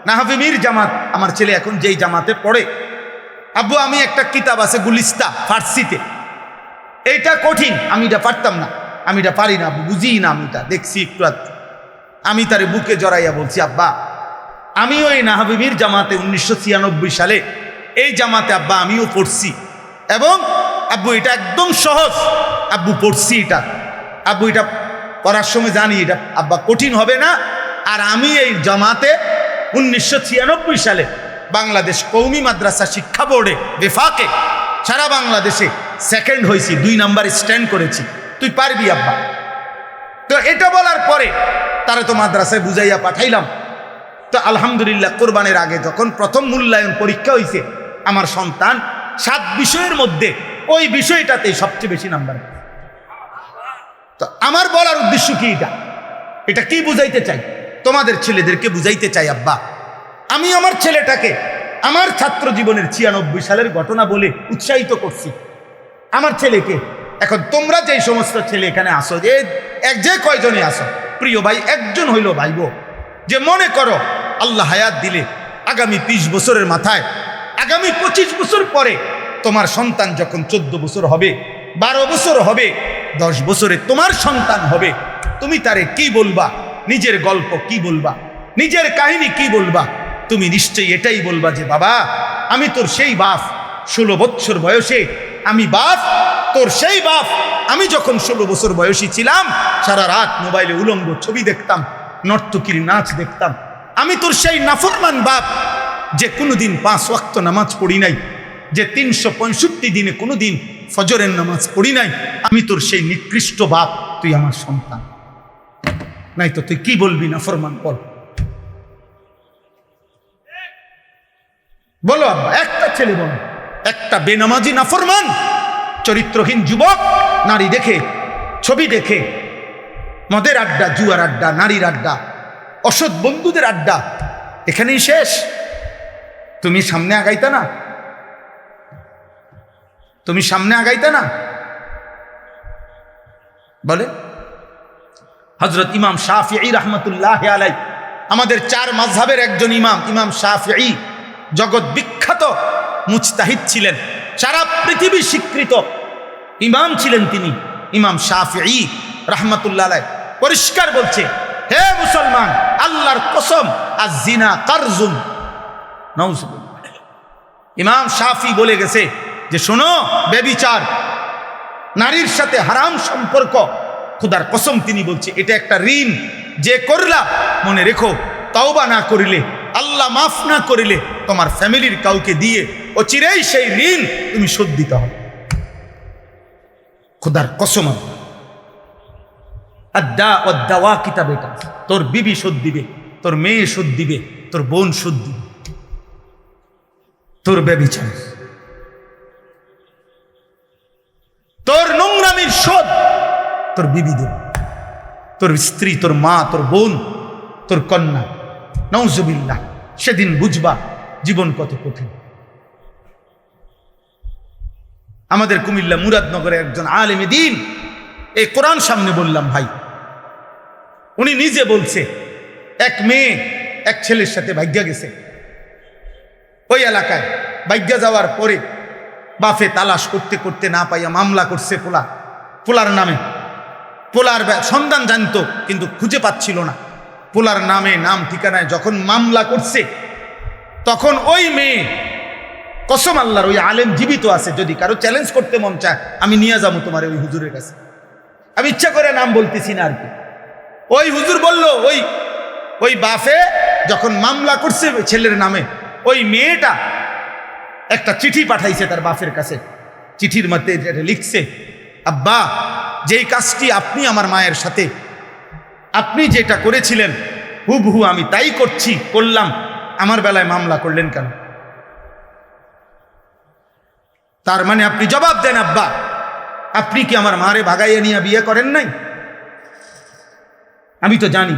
নাহাফি মীর জামাত, আমার ছেলে এখন যেই জামাতে পড়ে, আব্বু আমি একটা কিতাব আছে গুলিস্তা ফার্সিতে, এইটা কঠিন, আমি এটা পারতাম না, আমি এটা পারি না, বুঝি না, আমি এটা দেখছি একটু আধটু। আমি তারে বুকে জড়াইয়া বলছি, আব্বা আমি ওই নাহাফি মীর জামাতে 1996 সালে এই জামাতে আব্বা আমিও পড়ছি, এবং আব্বু এটা একদম সহজ, আব্বু পড়ছি এটা, আব্বু এটা পড়ার সময় জানি এটা আব্বা কঠিন হবে না। আর আমি এই জামাতে 1996 সালে বাংলাদেশ কওমি মাদ্রাসা শিক্ষা বোর্ডে বেফাকে সারা বাংলাদেশে সেকেন্ড হয়েছি, 2 নাম্বার স্ট্যান্ড করেছি, তুই পারবি আব্বা। তো এটা বলার পরে তারা তো মাদ্রাসায় বুঝাইয়া পাঠাইলাম। তো আলহামদুলিল্লাহ কোরবানের আগে যখন প্রথম মূল্যায়ন পরীক্ষা হয়েছে, আমার সন্তান 7 বিষয়ের মধ্যে ওই বিষয়টাতেই সবচেয়ে বেশি নাম্বার। তো আমার বলার উদ্দেশ্য কি, এটা কি বুঝাইতে চাই, তোমাদের ছেলেদেরকে বুঝাইতে চাই, আব্বা আমি আমার ছেলেটাকে আমার ছাত্র জীবনের 96 সালের ঘটনা বলে উৎসাহিত করছি আমার ছেলেকে। এখন তোমরা যেই সমস্ত ছেলে এখানে আসো, যে কয়জনে আসো, প্রিয় ভাই একজন হইল ভাইব যে মনে করো আল্লাহ হায়াত দিলে আগামী 20 বছরের মাথায়, আগামী 25 বছর পরে তোমার সন্তান যখন 14 বছর হবে, 12 বছর হবে, 10 বছরে তোমার সন্তান হবে, তুমি তারে কি বলবা, নিজের গল্প কি বলবা, নিজের কাহিনী কি বলবা? তুমি নিশ্চয়ই এটাই বলবা যে বাবা আমি তোর সেই বাপ, 16 বছর বয়সে আমি বাপ, তোর সেই বাপ, আমি যখন 16 বছর বয়সী ছিলাম সারা রাত মোবাইলে উলঙ্গ ছবি দেখতাম, নর্তকীর নাচ দেখতাম। আমি তোর সেই নাফরমান বাপ যে কোনোদিন 5 ওয়াক্ত নামাজ পড়ি নাই, যে 365 দিনে কোনোদিন ফজরের নামাজ পড়ি নাই। আমি তোর সেই নিকৃষ্ট বাপ, তুই আমার সন্তান, নাই তো তুই কি বলবি নাফরমান? বলো আব্বা, একটা ছেলে বলো, একটা বেনামাজি নাফরমান চরিত্রহীন যুবক নারী দেখে, ছবি দেখে, মদের আড্ডা, জুয়ার আড্ডা, নারীর আড্ডা, অসৎ বন্ধুদের আড্ডা, এখানেই শেষ? তুমি সামনে আগাইতা না? তুমি সামনে আগাইতা না? বলে হযরত ইমাম শাফিঈ রাহমাতুল্লাহ আলাইহি, আমাদের 4 মাযহাবের একজন ইমাম, ইমাম শাফিঈ জগৎ বিখ্যাত মুজতাহিদ ছিলেন, সারা পৃথিবী স্বীকৃত ইমাম ছিলেন তিনি। ইমাম শাফিঈ রাহমাতুল্লাহ আলাইহি পরিষ্কার বলছে, হে মুসলমান, আল্লাহর কসম, আয-জিনা কারজুন। নাউযুবিল্লাহ। ইমাম শাফি বলে গেছে যে শোনো, ব্যভিচার, নারীর সাথে হারাম সম্পর্ক, খোদার কসম তিনি বলছে এটা একটা ঋণ, যে করলা মনে রেখো, তওবা না করিলে, আল্লাহ মাফ না করিলে তোমার ফ্যামিলির কাউকে দিয়ে অচিরেই সেই ঋণ তুমি শোধ দিতে হবে। খোদার কসম, আদ্দা ওয়াদ্দাওয়া কিতাব এটা, তোর বিবি শোধ দিবে, তোর মেয়ে শোধ দিবে, তোর বোন শোধ দিবে, তোর ব্যভিচার, তোর নোংরামির শোধ তোর বিবি দেবে, তোর স্ত্রী, তোর মা, তোর বোন, তোর কন্যা। নাউজুবিল্লাহ। সেদিন বুঝবা জীবন কত কঠিন। আমাদের কুমিল্লা মুরাদনগরে একজন আলেমে দ্বীন, এই কোরআন সামনে বললাম ভাই, উনি নিজে বলছে এক মেয়ে এক ছেলের সাথে ভাগ্যা গেছে, ওই এলাকায় ভাগ্যা যাওয়ার পরে বাফে তালাশ করতে করতে না পাইয়া মামলা করছে পোলার নামে। পোলার সন্ধান জানতো কিন্তু খুঁজে পাচ্ছিল না। পোলার নামে, নাম ঠিকানায় যখন মামলা করছে, তখন ওই মেয়ে, কসম আল্লাহর, ওই আলেম জীবিত আছে, যদি কারো চ্যালেঞ্জ করতে মন চায় আমি নিয়ে যাবো তোমার ওই হুজুরের কাছে, আমি ইচ্ছা করে নাম বলতেছি না আর কি। ওই হুজুর বলল, ওই বাফে যখন মামলা করছে ছেলের নামে, ওই মেয়েটা একটা চিঠি পাঠাইছে তার বাপের কাছে। চিঠির মধ্যে লিখছে, আব্বা যেই কাজটি আপনি আমার মায়ের সাথে, আপনি যেটা করেছিলেন হুবহু আমি তাই করলাম, আমার বেলায় মামলা করলেন কেন? তার মানে আপনি জবাব দেন, আব্বা আপনি কি আমার মারে ভাগাইয়া নিয়ে বিয়ে করেন নাই? আমি তো জানি।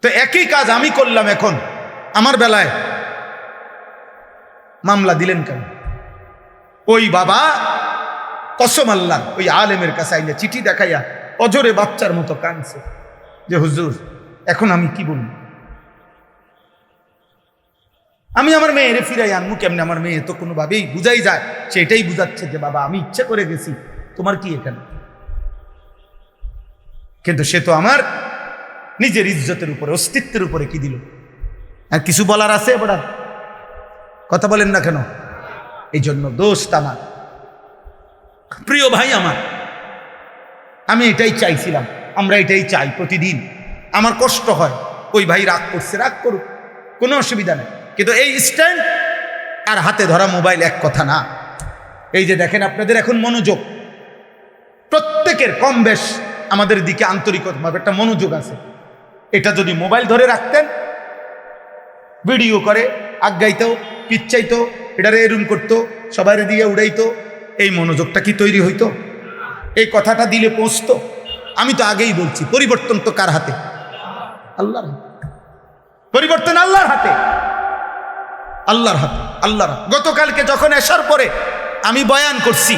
তো একই কাজ আমি করলাম, এখন আমার বেলায় মামলা দিলেন কেন? ওই বাবা কসম আল্লাহ ওই আলেমের কাছে আইলে চিঠি দেখাইয়া অজরে বাচ্চার মতো কাঁদছে যে হুজুর এখন আমি কি বলবো, আমি আমার মেয়েরে ফিরাই আনবো কেমনে? আমার মেয়ে তো কোনোভাবেই বুঝাই যায়, সেটাই বুঝাচ্ছে যে বাবা আমি ইচ্ছে করে গেছি, তোমার কি এখানে? কিন্তু সে তো আমার নিজের ইজ্জতের উপরে, অস্তিত্বের উপরে কি দিল? আর কিছু বলার আছে? এবার কথা বলেন না কেন? এই জন্য দোস্ত আমার, প্রিয় ভাই আমার, আমি এটাই চাইছিলাম, আমরা এটাই চাই প্রতিদিন। আমার কষ্ট হয়, ওই ভাই রাগ করছে, রাগ করুক, কোনো অসুবিধা নেই, কিন্তু এই স্ট্যান্ড আর হাতে ধরা মোবাইল এক কথা না। এই যে দেখেন আপনাদের এখন মনোযোগ, প্রত্যেকের কম বেশ আমাদের দিকে আন্তরিকভাবে একটা মনোযোগ আছে। এটা যদি মোবাইল ধরে রাখতেন, ভিডিও করে আজ্ঞাইতো, পিচ্ছাইতো, এটারে এরুম করতো, সবাই দিয়ে উড়াইতো, এই মনোযোগটা কি তৈরি হইতো? এই কথাটা দিলে পৌঁছতো? আমি তো আগেই বলছি, পরিবর্তন তো কার হাতে? আল্লাহর হাতে। পরিবর্তন আল্লাহর হাতে, আল্লাহর হাতে, আল্লাহর হাতে। গতকালকে যখন আসার পরে আমি বয়ান করছি,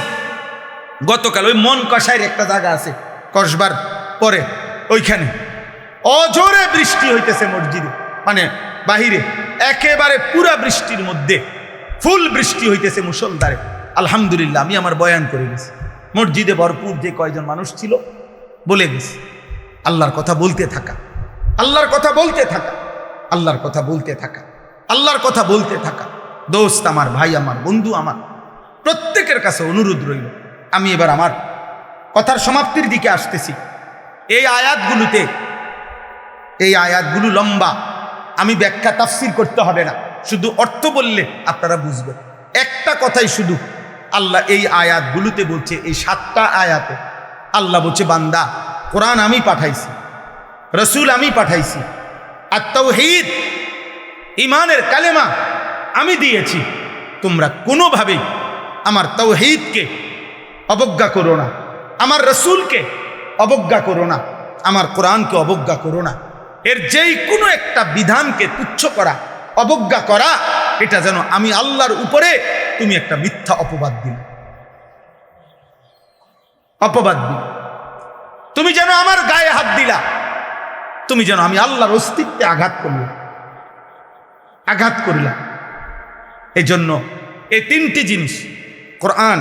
গতকাল ওই মন কষায়ের একটা জায়গা আছে, কসবার পরে ওইখানে অঝোরে বৃষ্টি হইতেছে মসজিদে, মানে বাহিরে একেবারে পুরা বৃষ্টির মধ্যে ফুল বৃষ্টি হইতেছে মুষলধারে। আলহামদুলিল্লাহ আমি আমার বয়ান করে গেছি, মসজিদে ভরপুর যে কয়জন মানুষ ছিল বলে গেছি। আল্লাহর কথা বলতে থাকা, আল্লাহর কথা বলতে থাকা, আল্লাহর কথা বলতে থাকা, আল্লাহর কথা বলতে থাকা। দোস্ত আমার, ভাই আমার, বন্ধু আমার, প্রত্যেকের কাছে অনুরোধ রইল। আমি এবার আমার কথার সমাপ্তির দিকে আসতেছি। এই আয়াতগুলোতে, এই আয়াতগুলো লম্বা, আমি ব্যাখ্যা তাফসীর করতে হবে না, শুধু অর্থ বললে আপনারা বুঝবেন। একটা কথাই শুধু আল্লাহ এই আয়াতগুলোতে বলছে, এই 7টা আয়াতে আল্লাহ বলছে, বান্দা কোরআন আমি পাঠাইছি, রসুল আমি পাঠাইছি, আর তাওহীদ ঈমানের কালেমা আমি দিয়েছি, তোমরা কোনোভাবেই আমার তাওহীদকে অবজ্ঞা করো না, আমার রসুলকে অবজ্ঞা করো না, আমার কোরআনকে অবজ্ঞা করো না। এর যেই কোনো একটা বিধানকে তুচ্ছ করা, অবজ্ঞা করা, এটা যেন আমি আল্লাহর উপরে তুমি একটা মিথ্যা অপবাদ দিলে, অপবাদ দিলে, তুমি যেন আমার গায়ে হাত দিলা, তুমি যেন আমি আল্লাহর অস্তিত্বে আঘাত করলে, আঘাত করিলা। এই জন্য এই 3টি জিনিস, কোরআন,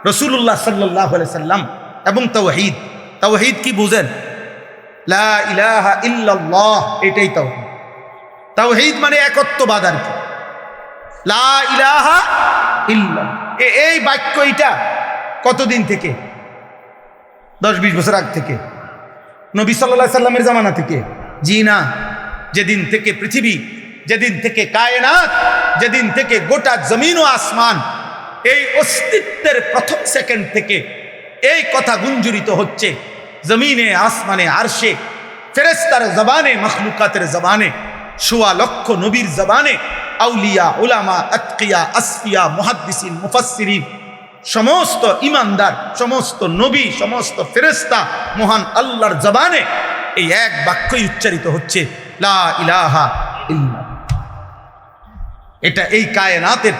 রাসূলুল্লাহ সাল্লাল্লাহু আলাইহি সাল্লাম এবং তাওহীদ। তাওহীদ কি বুঝেন? লা ইলাহা ইল্লাল্লাহ, এটাই তাওহীদ। তাওহীদ মানে একত্ববাদ আর কি। লা ইলাহা ইল্লাল্লাহ, এই বাক্য এটা কতদিন থেকে? 10-20 বছর আগ থেকে, নবী সাল্লাল্লাহু আলাইহি সাল্লামের জামানা থেকে? জি না, যেদিন থেকে পৃথিবী, যেদিন থেকে কায়নাত, যেদিন থেকে গোটা জমিন ও আসমান, এই অস্তিত্বের প্রথম সেকেন্ড থেকে এই কথা গুঞ্জরিত হচ্ছে জমিনে, আসমানে, আরশে, ফেরেশতার জবানে, মখলুকাতের জবানে, 1.25 লক্ষ নবীর জবানে, আউলিয়া, উলামা, আতকিয়া, আসফিয়া, মুহাদ্দিসিন, মুফাসসিরিন, সমস্ত ইমানদার, সমস্ত নবী, সমস্ত ফেরেশতা, মহান আল্লাহর জবানে এই এক বাক্যই উচ্চারিত হচ্ছে, লা ইলাহা ইল্লাল্লাহ। এটা এই কায়নাতের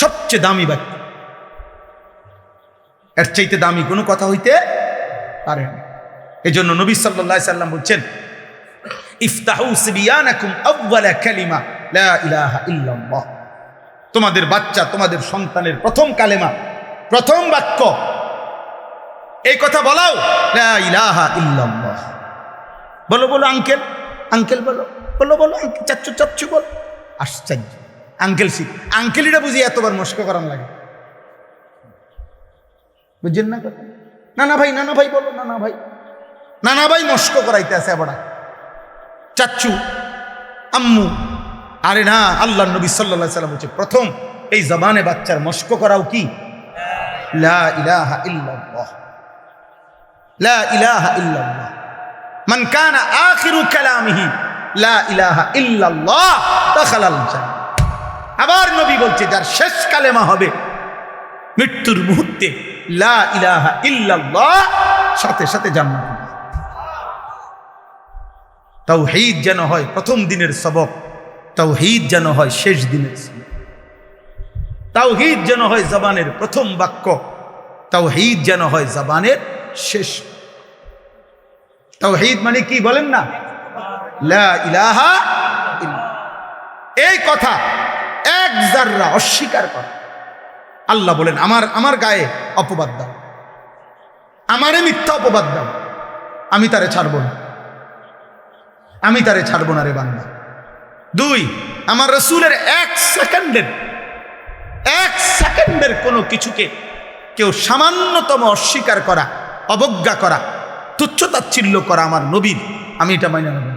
সবচেয়ে দামি বাক্য, এর চাইতে দামি কোনো কথা হইতে পারে না। এই জন্য নবী সাল্লাল্লাহু আলাইহি সাল্লাম বলছেন, ইফতাহু সিবিয়ানাকুম আউয়ালা কালিমা লা ইলাহা ইল্লাল্লাহ। তোমাদের বাচ্চা, তোমাদের সন্তানের প্রথম কালেমা, প্রথম বাক্য, এই কথা বলাও, লা ইলাহা ইল্লাল্লাহ। বলো বলো আঙ্কেল, আঙ্কেল বলো, বলো বলো আঙ্কেল, চাচ্চু চাচ্চু বল। আশ্চর্য, আঙ্কেল শিখ, আঙ্কেলিটা বুঝি এতবার মস্ক করান লাগে, বুঝছেন না কথা? নানা ভাই, নানা ভাই বলো, নানা ভাই, নানা ভাই মস্ক করাইতে আছে আবার চাচ্চু, আম্মু। আরে না, আল্লাহ নবী সাল্লাল্লাহু আলাইহি সাল্লাম বলছে, প্রথম এই জবানে বাচ্চার মস্ক করাও কি? লা ইলাহা ইল্লাল্লাহ, লা ইলাহা ইল্লাল্লাহ। মান কানা আখিরু কালামিহি লা ইলাহা ইল্লাল্লাহ দাখালাল জান্নাহ। আবার নবী বলছে, যার শেষ কালেমা হবে মৃত্যুর মুহূর্তে লা ইলাহা ইল্লাল্লাহ, সাথে সাথে জান্নাত। তাওহীদ যেন হয় প্রথম দিনের সবক, তাওহীদ যেন হয় শেষ দিনের সবক, তাওহীদ যেন হয় জবানের প্রথম বাক্য, তাওহীদ যেন হয় জবানের শেষ। তাওহীদ মানে কি বলেন না? লা ইলাহা ইল্লাল্লাহ। এই কথা এক যাররা অস্বীকার করা। আল্লাহ বলেন আমার গায়ে অপবাদ দাও, আমারে মিথ্যা অপবাদ দাও, আমি তারে ছাড়ব না, আমি তারে ছাড়ব না রে বান্দা। দুই, আমার রাসূলের এক সেকেন্ডের কোনো কিছুকে কেউ সামান্যতম অস্বীকার করা, অবজ্ঞা করা, তুচ্ছতাচ্ছিল্য করা আমার নবীর, আমি এটা মাইনা নেব না,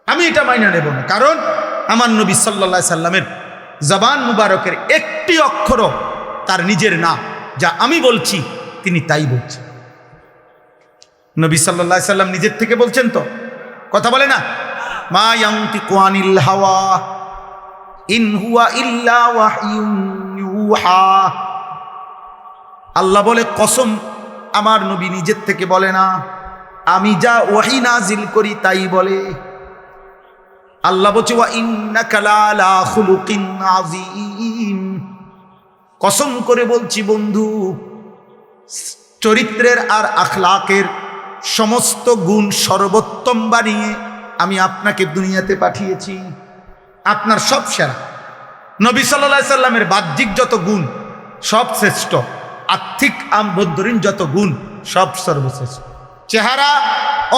আমি এটা মাইনা নেব না। কারণ আমার নবী সাল্লাল্লাহু আলাইহি সাল্লামের জবান মুবারকের একটি অক্ষরও তার নিজের না, যা আমি বলছি তিনি তাই বলছেন। নবী সাল্লাল্লাহু আলাইহি সাল্লাম নিজের থেকে বলছেন তো? কথা বলে না? মা ইয়ানতিকু আনিল হাওয়া ইন হুয়া ইল্লা ওয়াহয়ুন ইউহা। আল্লাহ বলে কসম, আমার নবী নিজের থেকে বলে না, আমি যা ওহী নাজিল করি তাই বলে। আল্লাহ বলছে ওয়া ইন্নাকা লাআলা খুলুকিন আযীম। কসম করে বলছি বন্ধু, চরিত্রের আর আখলাকের সমস্ত গুণ সর্বোত্তম বানিয়ে আমি আপনাকে দুনিয়াতে পাঠিয়েছি। আপনার সব সেরা। নবী সাল্লাল্লাহু আলাইহি সাল্লামের বাহ্যিক যত গুণ সব শ্রেষ্ঠ, আর্থিক আভ্যন্তরীণ যত গুণ সব সর্বশ্রেষ্ঠ। চেহারা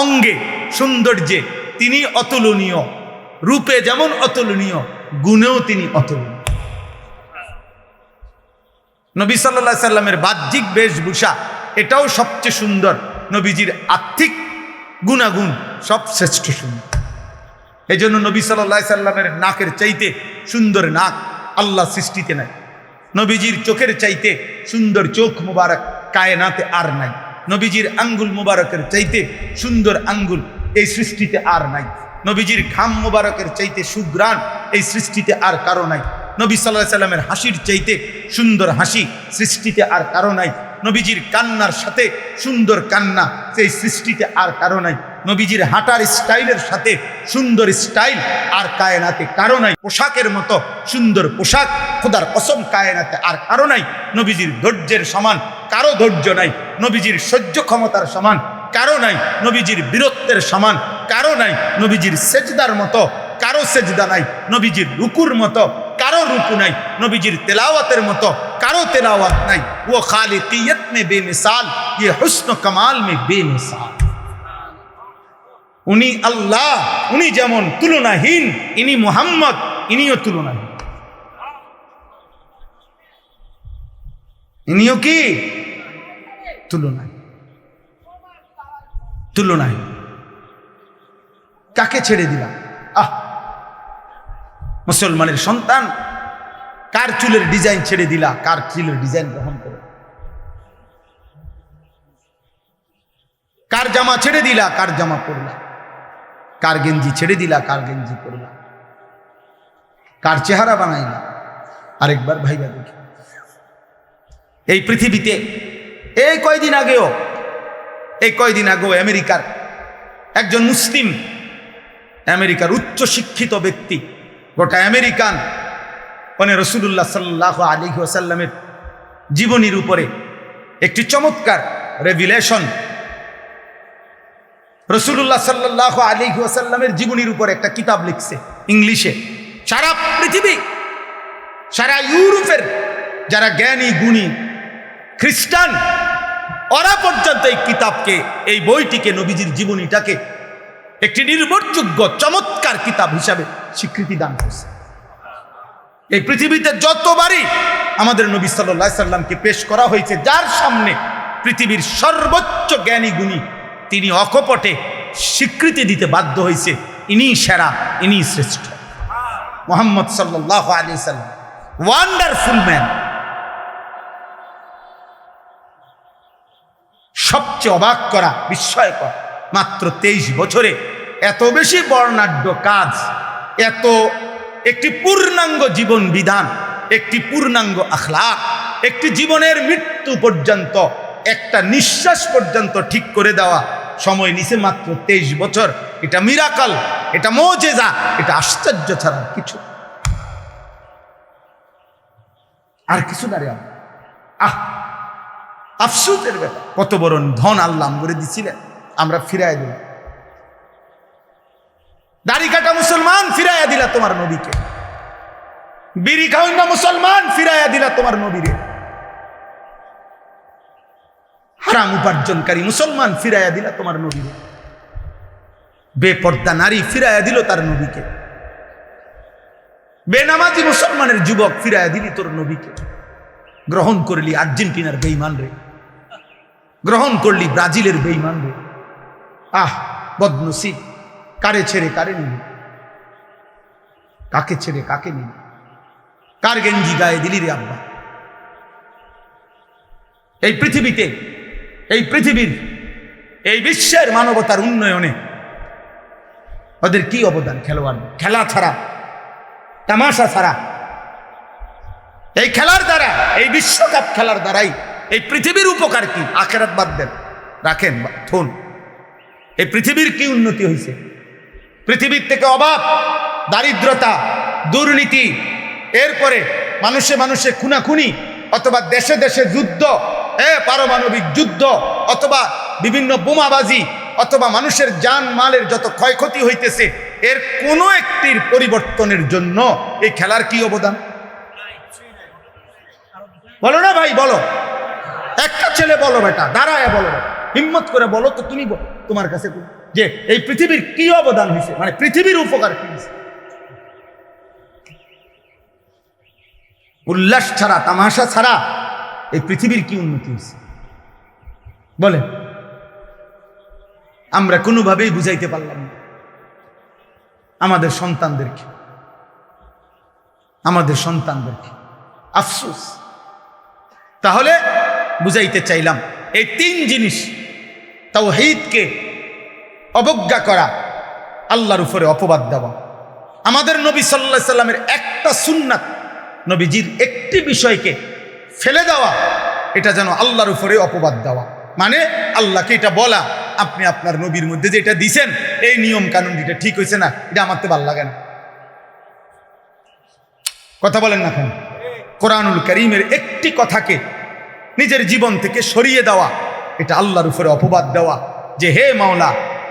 অঙ্গে সৌন্দর্যে তিনি অতুলনীয়, রূপে যেমন অতুলনীয়, গুণেও তিনি অতুলনীয়। নবী সাল্লাল্লাহু আলাইহি সাল্লামের বাহ্যিক বেশভূষা এটাও সবচেয়ে সুন্দর, নবীজির আর্থিক গুণাগুণ সব শ্রেষ্ঠ সুন্দর। এই জন্য নবী সাল্লাল্লাহু আলাইহি সাল্লামের নাকের চাইতে সুন্দর নাক আল্লাহ সৃষ্টিতে নাই। নবীজির চোখের চাইতে সুন্দর চোখ মুবারক কায়নাতে আর নাই। নবীজির আঙ্গুল মুবারকের চাইতে সুন্দর আঙ্গুল এই সৃষ্টিতে আর নাই। নবীজির ঘাম মুবারকের চাইতে সুঘ্রাণ এই সৃষ্টিতে আর কারো নাই। নবী সাল্লাল্লাহু আলাইহি সাল্লামের হাসির চাইতে সুন্দর হাসি সৃষ্টিতে আর কারো নাই। নবীজির কান্নার সাথে সুন্দর কান্না সেই সৃষ্টিতে আর কারো নাই। নবীজির হাঁটার স্টাইলের সাথে সুন্দর স্টাইল আর কায়নাতে কারো নাই। পোশাকের মতো সুন্দর পোশাক খোদার কসম কায়নাতে আর কারো নাই। নবীজির ধৈর্যের সমান কারো ধৈর্য নাই। নবীজির সহ্য ক্ষমতার সমান কারো নাই। নবীজির বীরত্বের সমান কারো নাই। নবীজির সেজদার মতো কারো সেজদা নাই। নবীজির রুকুর মতো কারো রুকু নাই। নবীজির তেলাওয়াতের মতো কারো তেলাওয়াত নাই। ও খালিকিয়ত মে বেমিসাল, ये हुस्न कमाल में बेमिसाल। উনি আল্লাহ, উনি যেমন তুলনাহীন, ইনি মুহাম্মদ, ইনিও তুলনাহীন। ইনিও কি তুলনাহীন। কাকে ছেড়ে দিলাম? মুসলমানের সন্তান, কার চুলের ডিজাইন ছেড়ে দিলা? কার চুলের ডিজাইন গ্রহণ করে? কার জামা ছেড়ে দিলা? কার জামা পরলা? কার গেঞ্জি ছেড়ে দিলা? কার গেঞ্জি পরলা? কার চেহারা বানাইলা? আরেকবার ভাইবা দেখি। এই পৃথিবীতে এই কয়দিন আগেও আমেরিকার একজন মুসলিম, আমেরিকার উচ্চ শিক্ষিত ব্যক্তি, গোটা আমেরিকান মানে রাসূলুল্লাহ সাল্লাল্লাহু আলাইহি ওয়াসাল্লামের জীবনীর উপরে একটি চমৎকার রেভিলেশন, রাসূলুল্লাহ সাল্লাল্লাহু আলাইহি ওয়াসাল্লামের জীবনীর উপরে একটা কিতাব লিখছে ইংলিশে। সারা পৃথিবী, সারা ইউরোপের যারা জ্ঞানী গুণী খ্রিস্টান, ওরা পর্যন্ত এই কিতাবকে, এই বইটিকে, নবীজির জীবনীটাকে একটি নির্ভরযোগ্য চমৎকার কিতাব হিসাবে স্বীকৃতি দান করছে। এই পৃথিবীতে যতবারই আমাদের নবী সাল্লাল্লাহু আলাইহি সাল্লামকে পেশ করা হয়েছে, যার সামনে পৃথিবীর সর্বোচ্চ জ্ঞানী গুণী, তিনি অকপটে স্বীকৃতি দিতে বাধ্য হয়েছে, ইনিই সেরা, ইনিই শ্রেষ্ঠ। মুহাম্মদ সাল্লাল্লাহু আলাইহি সাল্লাম ওয়ান্ডারফুল ম্যান। সবচেয়ে অবাক করা, বিস্ময়কর, মাত্র 23 বছরে এত বেশি বর্ণাঢ্য কাজ, এত একটি পূর্ণাঙ্গ জীবন বিধান, একটি পূর্ণাঙ্গ আখলাক, একটি জীবনের মৃত্যু পর্যন্ত, একটা নিঃশ্বাস পর্যন্ত ঠিক করে দেওয়া সময় নিছে মাত্র 23 বছর। এটা মিরাকল, এটা মুজিজা, এটা আশ্চর্য ছাড়া কিছু আর কিছু না রে। আফসোসের ব্যাপার, কত বড় ধন আল্লাহ করে দিছিলেন, আমরা ফিরাইয়া দিলাম। দাড়ি কাটা মুসলমান ফিরাইয়া দিলা তোমার নবীকে, বিড়ি খাওয়ান না মুসলমান ফিরাইয়া দিলা তোমার নবীরে, হারাম উপার্জনকারী মুসলমান ফিরাইয়া দিলা তোমার নবীরে, বেপর্দা নারী ফিরাইয়া দিল তার নবীকে, বেনামাজি মুসলমানের যুবক ফিরাইয়া দিলি তোর নবীকে। গ্রহণ করলি আর্জেন্টিনার বেঈমান রে, গ্রহণ করলি ব্রাজিলের বেঈমান রে। আহ বদনসিব, কারে ছেড়ে কারে নিলি, কাকে ছেড়ে কাকে নিলি, কার গেঞ্জি গায়ে দিলি রে আব্বা। এই পৃথিবীতে, এই পৃথিবীর, এই বিশ্বের মানবতার উন্নয়নে ওদের কি অবদান? খেলোয়াড় খেলা ছাড়া, তামাশা ছাড়া, এই খেলার দ্বারা, এই বিশ্বকাপ খেলার দ্বারাই এই পৃথিবীর উপকার কি? আখেরাত বাদ দেন, রাখেন থুন। এই পৃথিবীর কি উন্নতি হয়েছে? পৃথিবীর থেকে অভাব, দারিদ্রতা, দুর্নীতি, এরপরে মানুষে মানুষে খুনাখুনি, অথবা দেশে দেশে যুদ্ধ, পারমাণবিক যুদ্ধ, অথবা বিভিন্ন বোমাবাজি, অথবা মানুষের জান মালের যত ক্ষয়ক্ষতি হইতেছে, এর কোনো একটির পরিবর্তনের জন্য এই খেলার কি অবদান? বলো না ভাই, বলো। একটা ছেলে বলো বেটা, দাঁড়ায় বলো, হিম্মত করে বলো তো, তুমি তোমার কাছে যে এই পৃথিবীর কি অবদান হয়েছে, মানে পৃথিবীর উপকার কি হয়েছে? উল্লাস ছাড়া, তামাশা ছাড়া এই পৃথিবীর কি উন্নতি হয়েছে বলেন? আমরা কোনোভাবেই বুঝাইতে পারলাম না আমাদের সন্তানদেরকে, আমাদের সন্তানদেরকে। আফসোস। তাহলে বুঝাইতে চাইলাম এই তিন জিনিস, তাওহীদকে অবজ্ঞা করা, আল্লাহর উপরে অপবাদ দেওয়া, আমাদের নবী সাল্লাল্লাহু আলাইহি সাল্লামের একটা সুন্নাত, নবীজির একটি বিষয়কে ফেলে দেওয়া, এটা যেন আল্লাহর উপরে অপবাদ দেওয়া। মানে আল্লাহকে এটা বলা, আপনি আপনার নবীর মধ্যে যেটা দিছেন এই নিয়ম কানুন, এটা ঠিক হয়েছে না, এটা আমার তো ভালো লাগে না। কথা বলেন না কেন? কোরআনুল কারীমের একটি কথাকে নিজের জীবন থেকে সরিয়ে দেওয়া, এটা আল্লাহর উপরে অপবাদ দেওয়া, যে হে মাওলা,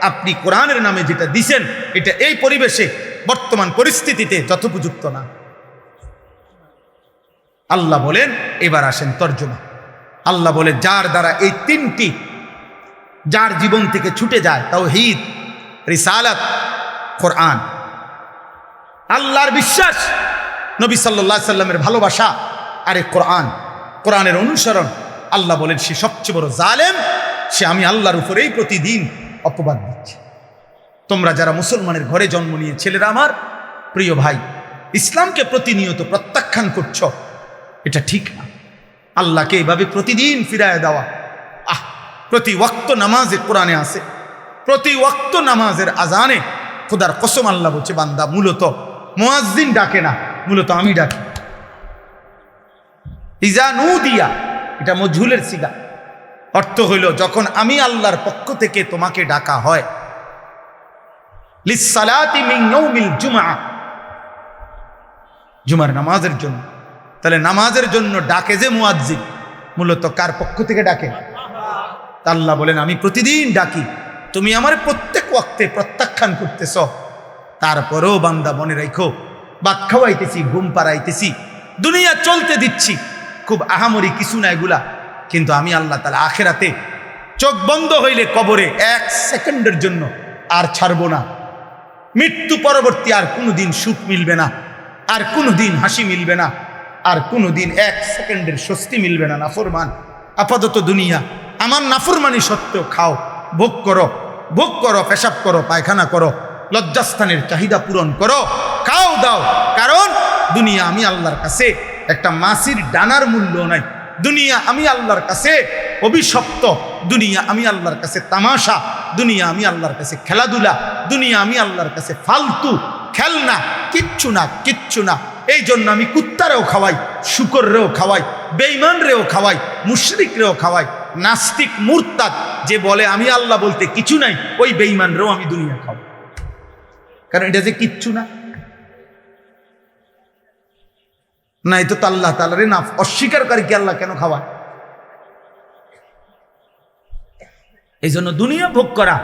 আপনি কোরআনের নামে যেটা দিছেন এটা এই পরিবেশে, বর্তমান পরিস্থিতিতে যথোপযুক্ত না। আল্লাহ বলেন, এবার আসেন তর্জমা। আল্লাহ বলে, যার দ্বারা এই তিনটি যার জীবন থেকে ছুটে যায়, তাওহীদ, রিসালাত, কোরআন, আল্লাহর বিশ্বাস, নবী সাল্লাল্লাহু আলাইহি সাল্লামের ভালোবাসা, আরে কোরআন, কোরআনের অনুসরণ, আল্লাহ বলেন সে সবচেয়ে বড় জালেম, সে আমি আল্লাহর উপরেই প্রতিদিন অপবাদ দিচ্ছে। তোমরা যারা মুসলমানের ঘরে জন্ম নিয়ে, ছেলেরা আমার প্রিয় ভাই, ইসলামকে প্রতিনিয়ত প্রত্যাখ্যান করছো, এটা ঠিক না। আল্লাহকে এইভাবে প্রতিদিন ফিরায় দেওয়া, প্রতি ওয়াক্ত নামাজে কোরআনে আছে, প্রতি ওয়াক্ত নামাজের আজানে খোদার কসম আল্লাহ বলছে, বান্দা মূলত মুয়াজ্জিন ডাকে না, মূলত আমি ডাকি। ইজা নুদিয়া, এটা মজহুলের সিগা, অর্থ হইল যখন আমি আল্লাহর পক্ষ থেকে তোমাকে ডাকা হয়, লিসসালাতি মিন ইয়াউমিল জুমআ, জুমার নামাজের জন্য। তাহলে নামাজের জন্য ডাকে যে মুয়াজ্জিন, মূলত কার পক্ষ থেকে ডাকে? আল্লাহ বলেন, আমি প্রতিদিন ডাকি, তুমি আমার প্রত্যেক ওয়াক্তে প্রত্যাখ্যান করতেছ। তারপরেও বান্দা মনে রাখো, ভাত খাওয়াইতেছি, ঘুম পাড়াইতেছি, দুনিয়া চলতে দিচ্ছি, খুব আহামরি কিছু না এগুলা, কিন্তু আমি আল্লাহ তাআলা আখিরাতে চোখ বন্ধ হইলে কবরে 1 সেকেন্ডের জন্য আর ছাড়বো না। মৃত্যু পরবর্তী আর কোনোদিন সুখ মিলবে না, আর কোনোদিন হাসি মিলবে না, আর কোনোদিন 1 সেকেন্ডের স্বস্তি মিলবে না। নাফরমান, আপাতত দুনিয়া আমার নাফরমানি সত্ত্বেও খাও, ভোগ করো, ভোগ করো, পেশাব করো, পায়খানা করো, লজ্জাস্থানের চাহিদা পূরণ করো, খাও দাও, কারণ দুনিয়া আমি আল্লাহর কাছে একটা মাছির ডানার মূল্য নাই। দুনিয়া আমি আল্লাহর কাছে অভিশপ্ত, দুনিয়া আমি আল্লাহর কাছে তামাশা, দুনিয়া আমি আল্লাহর কাছে খেলাধুলা, দুনিয়া আমি আল্লাহর কাছে ফালতু খেলনা, কিচ্ছু না, কিচ্ছু না। এই জন্য আমি কুত্তারেও খাওয়াই, শুকররেও খাওয়াই, বেঈমানরেও খাওয়াই, মুশরিকরেও খাওয়াই, নাস্তিক মুরতাদ যে বলে আমি আল্লাহ বলতে কিছু নাই, ওই বেঈমানরেও আমি দুনিয়া খাওয়াই, কারণ এটা যে কিচ্ছু না। নাই তো আল্লাহ তাআলারে না অস্বীকারকারীকে আল্লাহ কেন খাওয়ায়? এই জন্য দুনিয়া ভোগ করা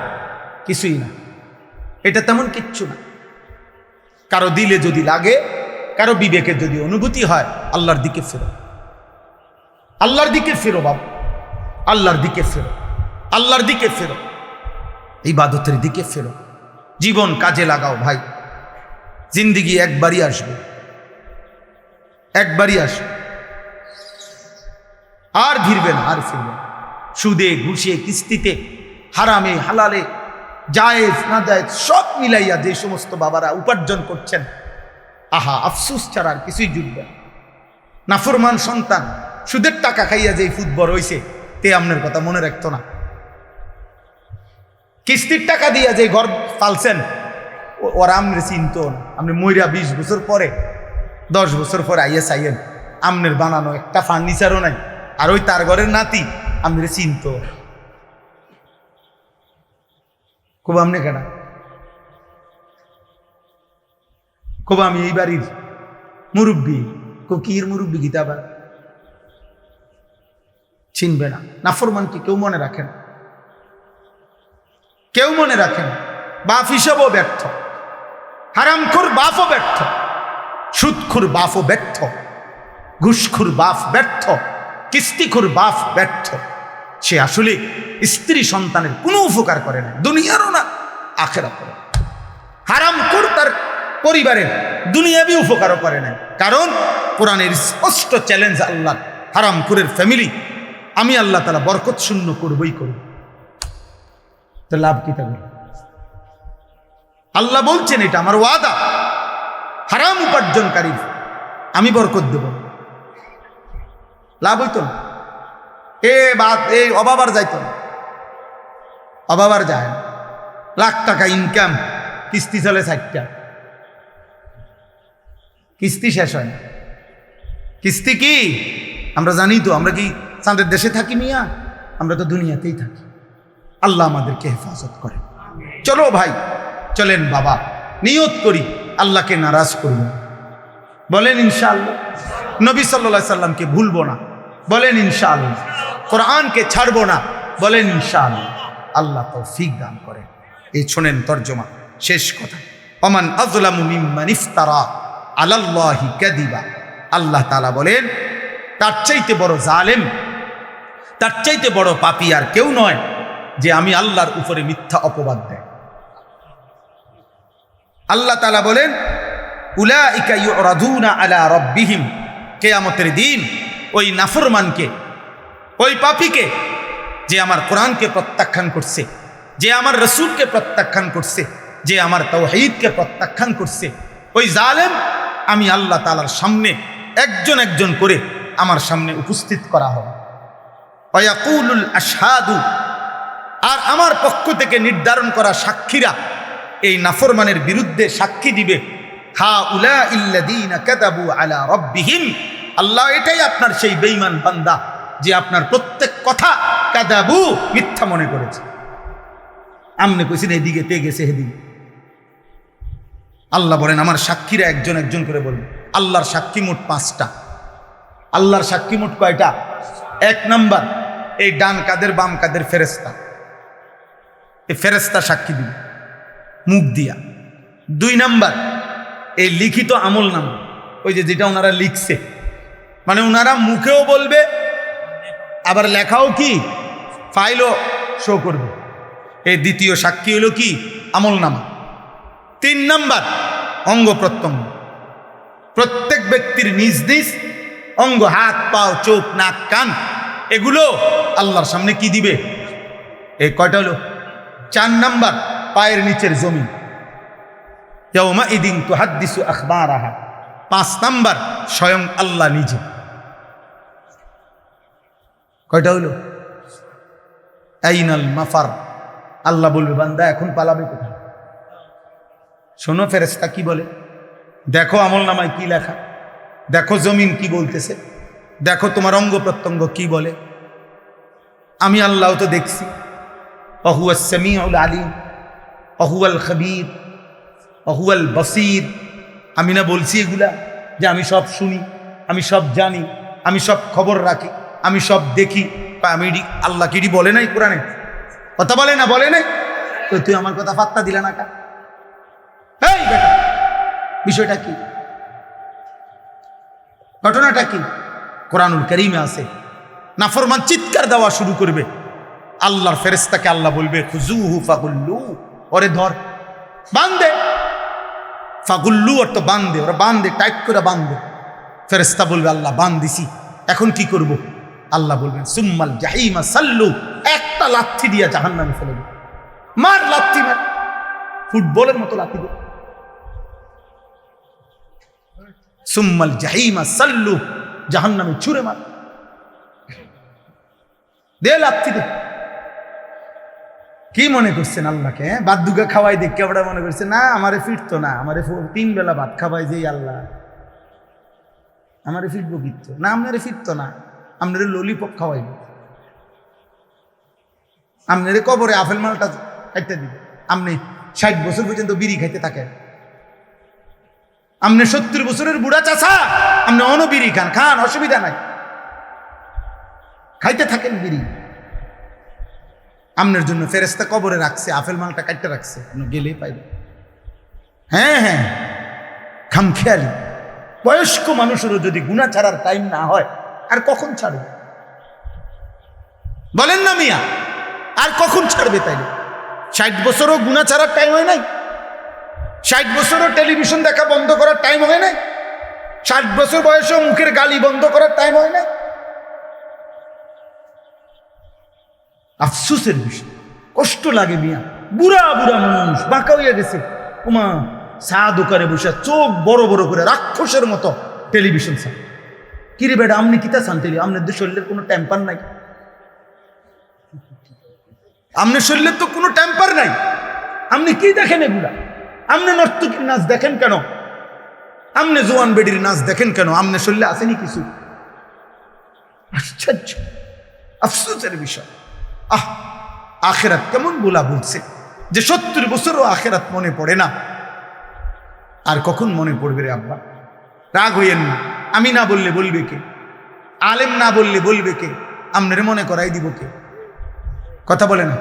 কিছুই না, এটা তেমন কিচ্ছু না। কারো দিলে যদি লাগে, কারো বিবেকে যদি অনুভূতি হয়, আল্লাহর দিকে ফেরো, আল্লাহর দিকে ফেরো বাবা, আল্লাহর দিকে ফেরো, আল্লাহর দিকে ফেরো, ইবাদতের দিকে ফেরো, জীবন কাজে লাগাও ভাই। জিন্দিগি একবারই আসবে, একবারই আসবে, আর ফিরবে না, আর ফিরবে না। সুদে ঘুষে কিস্তিতে হারামে হালালে জায়েজ না জায়েজ সব মিলাইয়া যে সমস্ত বাবারা উপার্জন করছেন, আহা আফসুস ছাড়া আর কিছুই জুটবে না। নাফরমান সন্তান সুদের টাকা খাইয়া যে ফুটবল হইছে, তে আপনার কথা মনে রাখতো না। কিস্তির টাকা দিয়া যে ঘর পালছেন, ওরা আমনে চিনত না। আপনি মইরা 20 বছর পরে 10 বছর পরে আইয়া চাইয়েন, আমনের বানানো একটা ফার্নিচারও নাই, আর ওই তার ঘরের নাতি আমনে চিনত। খুব আমনে কেনা খুব আমি এই বাড়ির মুরব্বী, খুব কির মুরব্বী গীতা আবার চিনবে না। নাফরমানকে কেউ মনে রাখে না, কেউ মনে রাখে না। বাপ হিসাবেও ব্যর্থ, হারামখোর বাপও ব্যর্থ, সুদখোর বাপও ব্যর্থ, ঘুষখোর বাপ ব্যর্থ, কিস্তিখোর বাপ ব্যর্থ। সে আসলে স্ত্রী সন্তানের কোনো উপকার করে না, দুনিয়ারও না আখিরাতেরও। হারামখোর তার পরিবারের দুনিয়াবি উপকারও করে না, কারণ কোরআনের স্পষ্ট চ্যালেঞ্জ আল্লাহ, হারামখোরের ফ্যামিলি আমি আল্লাহ তাআলা বরকত শূন্য করবই করব। তো লাভ কি থাকবে? আল্লাহ বলছেন এটা আমার ওয়াদা, হারাম উপার্জনকারী আমি বরকত দেব, লাভ হইতো না। এই অবাবার যাইতো না, অবাবার যায় না। লাখ টাকা ইনকাম, কিস্তি চলে 60টা, কিস্তি শেষ হয় না। কিস্তি কি আমরা জানি তো, আমরা কি চাঁদের দেশে থাকি মিয়া? আমরা তো দুনিয়াতেই থাকি। আল্লাহ আমাদেরকে হেফাজত করে। চলো ভাই, চলেন বাবা, নিয়ত করি আল্লাহকে নারাজ করব, বলেন ইনশাআল্লাহ। নবী সাল্লাল্লাহু আলাইহি সাল্লামকে ভুলবো না, বলেন ইনশাআল্লাহ। কোরআনকে ছাড়বো না, বলেন ইনশাআল্লাহ। আল্লাহ তৌফিক দান করে। এই শোনেন তরজমা, শেষ কথা। ওমান আযলামু মিম্মান ইফতারা আলাল্লাহি কাযিবা। আল্লাহ তাআলা বলেন, তার চাইতে বড় জালেম, তার চাইতে বড় পাপী আর কেউ নয় যে আমি আল্লাহর উপরে মিথ্যা অপবাদ দেয়। আল্লাহ তাআলা বলেন, উলাইকা ইউরাদুনা আলা রাব্বিহিম। কিয়ামতের দিন ওই নাফরমানকে, ওই পাপীকে, যে আমার কোরআনকে প্রত্যাখ্যান করছে, যে আমার রাসূলকে প্রত্যাখ্যান করছে, যে আমার তাওহীদকে প্রত্যাখ্যান করছে, ওই জালেম আমি আল্লাহ তাআলার সামনে একজন একজন করে আমার সামনে উপস্থিত করা হবে। ওয়ায়াকুলুল আশহাদু, আর আমার পক্ষ থেকে নির্ধারণ করা সাক্ষীরা এই নাফরমানের বিরুদ্ধে সাক্ষী দিবে, হা উলা ইল্লাযীনা কাযাবু আলা রাব্বিহিম। আল্লাহ এটাই আপনার সেই বেঈমান বান্দা যে আপনার প্রত্যেক কথা কাযাবু, মিথ্যা মনে করেছে। আমনে কইছেন এদিকে, তে গেছে এদিকে। আল্লাহ বলেন আমার সাক্ষীরা একজন একজন করে বলবে। আল্লাহর সাক্ষী মোট 5টা। আল্লাহর সাক্ষী মোট কয়টা? 1 নাম্বার, এই ডান কাদের বাম কাদের ফেরেশতা, এই ফেরেশতা সাক্ষী দিবে মুখ দিয়া। 2 নাম্বার, এই লিখিত আমল নামা, ওই যে যেটা ওনারা লিখছে, মানে ওনারা মুখেও বলবে, আবার লেখাও কি ফাইলও শো করবে। এই দ্বিতীয় সাক্ষী হলো কি? আমল নামা। 3 নাম্বার, অঙ্গ প্রত্যঙ্গ। প্রত্যেক ব্যক্তির নিজ নিজ অঙ্গ, হাত পাও চোখ নাক কান, এগুলো আল্লাহর সামনে কি দিবে? এই কয়টা হলো? 4 নাম্বার, পায়ের নিচের জমিন। ইয়াউমাইদিন তুহাদ্দিসু আখবারাহা। 5 নাম্বার, স্বয়ং আল্লাহ নিজে। কয়টা হলো? আইনাল মাফার। আল্লাহ বলবে, বান্দা এখন পালাবে কোথায়? শোনো ফেরেশতা কি বলে, দেখো আমল নামায় কি লেখা, দেখো জমিন কি বলতেছে, দেখো তোমার অঙ্গ প্রত্যঙ্গ কি বলে। আমি আল্লাহ তো দেখছি। ওয়াহুয়াস সামিউল আলিম, ওয়াহুয়াল খবীর, ওয়াহুয়াল বসীর। আমি না বলছি এগুলা যে আমি সব শুনি, আমি সব জানি, আমি সব খবর রাখি, আমি সব দেখি। আমি আল্লাহ কি বলে নাই কোরআনে? কথা বলে না, বলে নাই তো তুই আমার কথা পাত্তা দিলে না কা? এই বেটা, বিষয়টা কি, ঘটনাটা কি? কোরআনুল কারীমে আছে, নাফরমান চিৎকার দেওয়া শুরু করবে, আল্লাহর ফেরেশতাকে আল্লাহ বলবে খুজুহু ফাগুল্লু, ওরে ধর, বান্ধে। ফাগুল্লু অর্থ বান্ধে, ওরা বান্ধে, টাইট করে বান্ধে। ফেরেশতা বলবে আল্লাহ বান্ধিছি, এখন কি করব? আল্লাহ বলবেন সুম্মাল জাহিমা সাল্লু, একটা লাথি দিয়া জাহান্নামে ফেলে দেবে। মার লাথি, মার, ফুটবলের মতো লাথি দে। সুম্মাল জাহিমা সাল্লু, জাহান্নামে ছুঁড়ে মার, দে লাথি দে। কি মনে করছেন আল্লাহকে? বাদ দুগা খাওয়াই দেখে আমরা মনে করছে না আমারে ফিরতো না, আমারে 3 বেলা ভাত খাওয়াই যেই আল্লাহ, আমারে ফিরবো কিত্ত না, আপনারে ফিরতো না, আপনারে ললিপপ খাওয়াইব, আপনারে কবরে আপেল মালটা খাইতে দিবে, আপনি 60 বছর পর্যন্ত বিড়ি খাইতে থাকেন, আপনি 70 বছরের বুড়া চাচা, আপনি বিড়ি খান, খান, অসুবিধা নাই, খাইতে থাকেন বিড়ি। আপনার জন্য ফেরেশতা কবরে রাখছে, আপেল মালটা কাটতে রাখছে, আপনি গেলেই পাইবে। হ্যাঁ হ্যাঁ, খামখেয়ালি। বয়স্ক মানুষেরও যদি গুনাহ ছাড়ার টাইম না হয়, আর কখন ছাড়বে? বলেন না মিয়া, আর কখন ছাড়বে? তাইলে 60 বছরও গুনাহ ছাড়ার টাইম হয় নাই, 60 বছরও টেলিভিশন দেখা বন্ধ করার টাইম হয় নাই, 60 বছর বয়সেও মুখের গালি বন্ধ করার টাইম হয় নাই। আফসোসের বিষয়, কষ্ট লাগে মিয়া, বুড়া বুড়া মানুষ বাঁকা হইয়া গেছে, ওমা চা দোকানে বসে চোখ বড় বড় করে রাক্ষসের মতো টেলিভিশন চান। কিরে বেটা, আপনি কিতা চান? আপনাদের শরীরের কোনো টেম্পার নাই, আপনার শরীরের তো কোনো টেম্পার নাই, আপনি কি দেখেন এগুলা? আপনি নর্তকীর নাচ দেখেন কেন? আপনি জোয়ান বেডির নাচ দেখেন কেন? আপনার শরীরে আসেনি কিছু? আশ্চর্য, আফসোসের বিষয়। আখেরাত কেমন বলা বলছে যে 70 বছরও আখেরাত মনে পড়ে না। আর কখন মনে পড়বে রে আব্বা? রাগ হইয়েন না, আমি না বললে বলবে কে? আলেম না বললে বলবে কে? আপনারে মনে করাই দিব কে? কথা বলে না,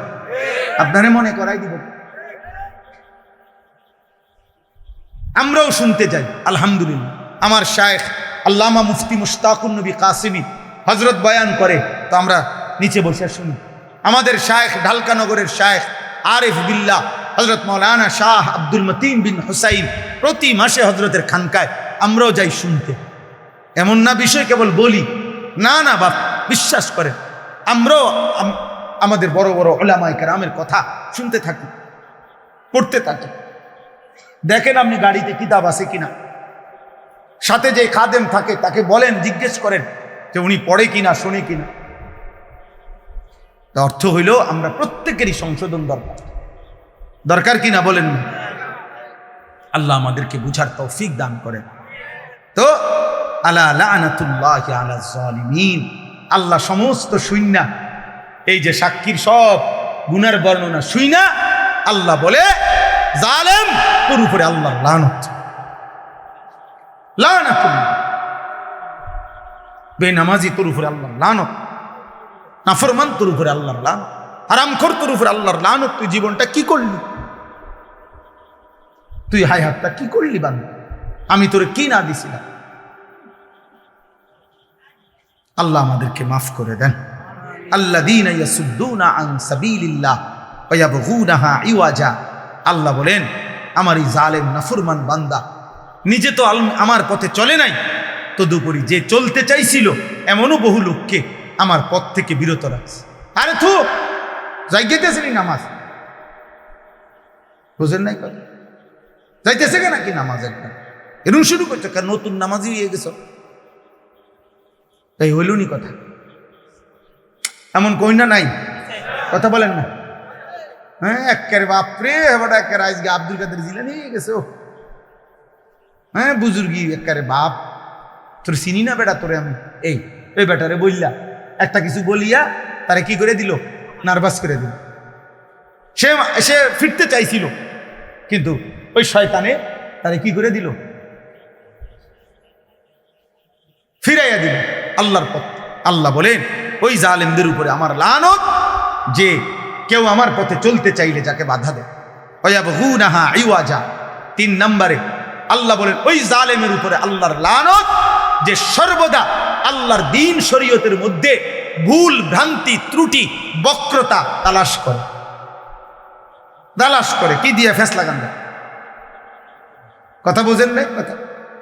আপনারে মনে করাই দিব। আমরাও শুনতে যাই। আলহামদুলিল্লাহ, আমার শায়েখ আল্লামা মুফতি মুশতাকুন নবী কাসিমি হজরত বয়ান করে, তো আমরা নিচে বসে শুনি। আমাদের শায়েখ ঢালকানগরের শায়েখ আরিফ বিল্লাহ হজরত মৌলানা শাহ আব্দুল মতিন বিন হুসাইন প্রতি মাসে হজরতের খানকায় আমরাও যাই শুনতে। এমন না বিষয় কেবল বলি, না না বাপ, বিশ্বাস করেন, আমরাও আমাদের বড় বড় উলামায়ে কেরামের কথা শুনতে থাকি, পড়তে থাকি। দেখেন আপনি গাড়িতে কিতাব আছে কিনা, সাথে যে খাদেম থাকে তাকে বলেন, জিজ্ঞেস করেন যে উনি পড়ে কিনা, শোনে কিনা। অর্থ হইল আমরা প্রত্যেকেরই সংশোধন দরকার, দরকার কিনা বলেন? আল্লাহ আমাদেরকে বুঝার তৌফিক দান করেন। তো আলা লানাতুল্লাহি আলা যালিমিন, আল্লাহ সমস্ত শুইনা, এই যে সাক্ষীর সব গুনার বর্ণনা শুইনা আল্লাহ বলে জালেম তোর উপরে আল্লাহর লানত, লানাতুল্লাহ, বেনামাজি তোর উপরে আল্লাহর লানত, নাফরমান তোর উপরে আল্লাহর লানত, হারামখোর তোর উপরে আল্লাহর লানত। তুই জীবনটা কি করলি? তুই হাই হাতটা কি করলি বান্দা? আমি তোরে কি না দিছিলাম? আল্লাহ আমাদেরকে মাফ করে দেন। আল্লাযীনা ইয়াসুদ্দুনা আন সাবিলিল্লাহ ওয়া ইয়াবগুনাহা ইওয়াজা, আল্লাহ বলেন আমার এই জালেম নাফরমান বান্দা নিজে তো আমার পথে চলে নাই, তদুপরি যে চলতে চাইছিল এমনও বহু লোককে আমার পথ থেকে বিরত রাখছে। আরে থু, যাইতেছেনি নামাজ, বুঝেন নাই কথা? যাইতেছে কেন নাকি নামাজ? একটা এরকম শুরু করছো কেন? নতুন নামাজি হয়ে গেছ, তাই হইল নি কথা? এমন কই না নাই? কথা বলেন না। হ্যাঁ, একেবারে বাপরে, এবারে একেবারে আজকে আব্দুল কাদের জিলানী হয়ে গেছে। হ্যাঁ, বুজুর্গি একেবারে বাপ, তোর চিনি না বেটা, তোরে আমি এই বেটারে বললা একটা কিছু বলিয়া তারে কি করে দিল? নার্ভাস করে দিল। সে ফিরতে চাইছিল, কিন্তু ওই শয়তানে তারে কি করে দিল? ফিরাইয়া দিল আল্লাহর পথ। আল্লাহ বলেন ওই জালেমদের উপরে আমার লানত, যে কেউ আমার পথে চলতে চাইলে যাকে বাধা দেয়। ওয়ায়াবগুনাহা ইওয়াজা। 3 নম্বরে আল্লাহ বলেন ওই জালেমের উপরে আল্লাহর লানত, যে সর্বদা আল্লাহর দ্বীন শরীয়তের মধ্যে ভুল ভ্রান্তি ত্রুটি বক্রতা তালাশ করে কি দিয়ে ফেস লাগান দেয়। কথা বুঝেন নাই কথা?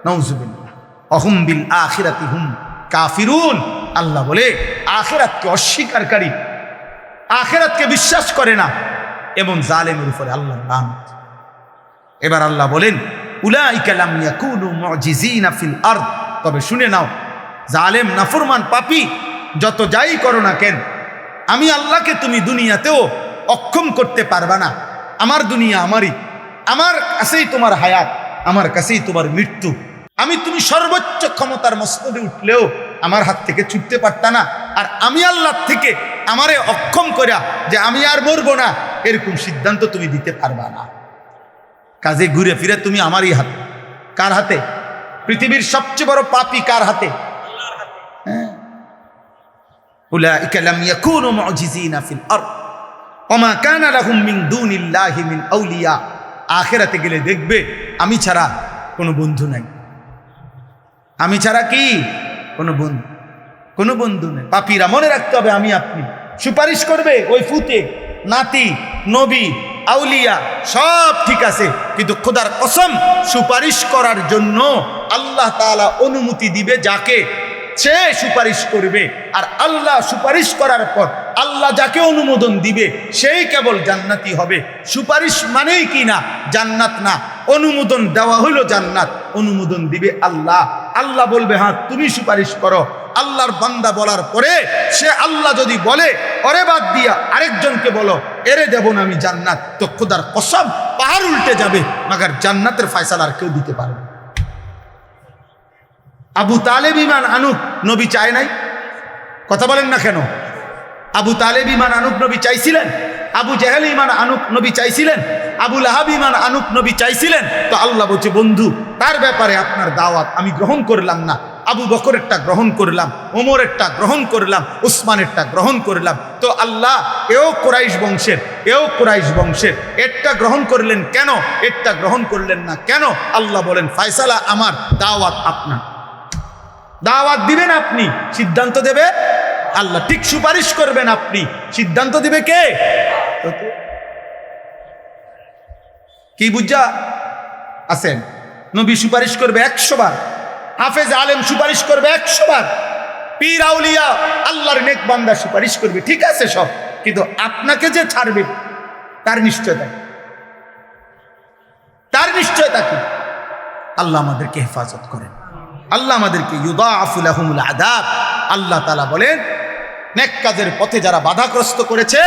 নাউজুবিল্লাহ। অহুম বিল আখিরাতি হুম কাফিরুন। আল্লাহ বলে আখিরাতকে অস্বীকারী, আখিরাতকে বিশ্বাস করে না এমন জালেমের উপরে আল্লাহর লানত। এবার আল্লাহ বলেন উলাইকা লাম ইয়াকুনু মুজিজিনা ফিল আরদ। তবে শুনে নাও, জালেম নাফরমান পাপী যত যাই করো না কেন, আমি আল্লাহকে তুমি দুনিয়াতেও অক্ষম করতে পারবা না। আমার দুনিয়া আমারই, আমার কাছেই তোমার হায়াত, আমার কাছেই তোমার মৃত্যু। তুমি সর্বোচ্চ ক্ষমতার মস্তদে উঠলেও আমার হাত থেকে ছুটতে পারতা না। আর আমি আল্লাহ থেকে আমারে অক্ষম করা যে আমি আর মরবো না, এরকম সিদ্ধান্ত তুমি দিতে পারবা না। কাজে ঘুরে ফিরে তুমি আমারই হাতে। কার হাতে? পৃথিবীর সবচেয়ে বড় পাপী কার হাতে? উলাইকা লাম ইয়াকুনু মুজিজিনা ফিল আরদ ওয়া মা কানা লাহুম মিন দুনিল্লাহি মিন আউলিয়া। আখিরাতে গেলে দেখবে আমি ছাড়া কোনো বন্ধু নাই। আমি ছাড়া কি কোনো বন্ধু নেই। পাপীরা মনে রাখতে হবে আমি আপনি সুপারিশ করবে ওই ফুতে, নাতি, নবী, আউলিয়া সব ঠিক আছে, কিন্তু খোদার কসম সুপারিশ করার জন্য আল্লাহ তাআলা অনুমতি দিবে যাকে, সে সুপারিশ করবে। আর আল্লাহ সুপারিশ করার পর আল্লাহ যাকে অনুমোদন দিবে সেই কেবল জান্নাতি হবে। সুপারিশ মানেই কি না জান্নাত না, অনুমোদন দেওয়া হলো জান্নাত। অনুমোদন দিবে আল্লাহ। আল্লাহ বলবে হ্যাঁ তুমি সুপারিশ করো। আল্লাহর বান্দা বলার পরে সে আল্লাহ যদি বলে ওরে বাদ দিয়া আরেকজনকে বলো এরে দেব না আমি জান্নাত, তো খোদার কসম পাহাড় উল্টে যাবে, মাগার জান্নাতের ফয়সালা আর কেউ দিতে পারবে। আবু তালেব ঈমান আনুক, নবী চায় নাই? কথা বলেন না কেন? আবু তালেব ঈমান আনুক, নবী চাইছিলেন? আবু জেহেল ঈমান আনুক, নবী চাইছিলেন? আবু লাহাব ঈমান আনুক, নবী চাইছিলেন? তো আল্লাহ বলছে বন্ধু তার ব্যাপারে আপনার দাওয়াত আমি গ্রহণ করলাম না। আবু বকরেরটা গ্রহণ করলাম, ওমরেরটা গ্রহণ করলাম, উসমানেরটা গ্রহণ করলাম। তো আল্লাহ এও কুরাইশ বংশের, এও কুরাইশ বংশের, এরটা গ্রহণ করলেন কেন, এরটা গ্রহণ করলেন না কেন? আল্লাহ বলেন ফয়সালা আমার, দাওয়াত আপনার। দাওয়াত দিবেন আপনি, সিদ্ধান্ত দেবে আল্লাহ। ঠিক সুপারিশ করবেন আপনি, সিদ্ধান্ত দিবে কে? কি বুঝা আছেন? নবী সুপারিশ করবে 100 বার, হাফেজ আলেম সুপারিশ করবে 100 বার, পীর আউলিয়া আল্লাহর নেক বান্দা সুপারিশ করবে, ঠিক আছে সব, কিন্তু আপনাকে যে ছাড়বে তার নিশ্চয়তা, তার নিশ্চয়তা কি? আল্লাহ আমাদেরকে হেফাজত করেন, আল্লাহ আমাদেরকে ইউদাআফু লাহুমুল আযাব। আল্লাহ তাআলা বলেন নেক কাজের পথে যারা বাধাগ্রস্ত করেছে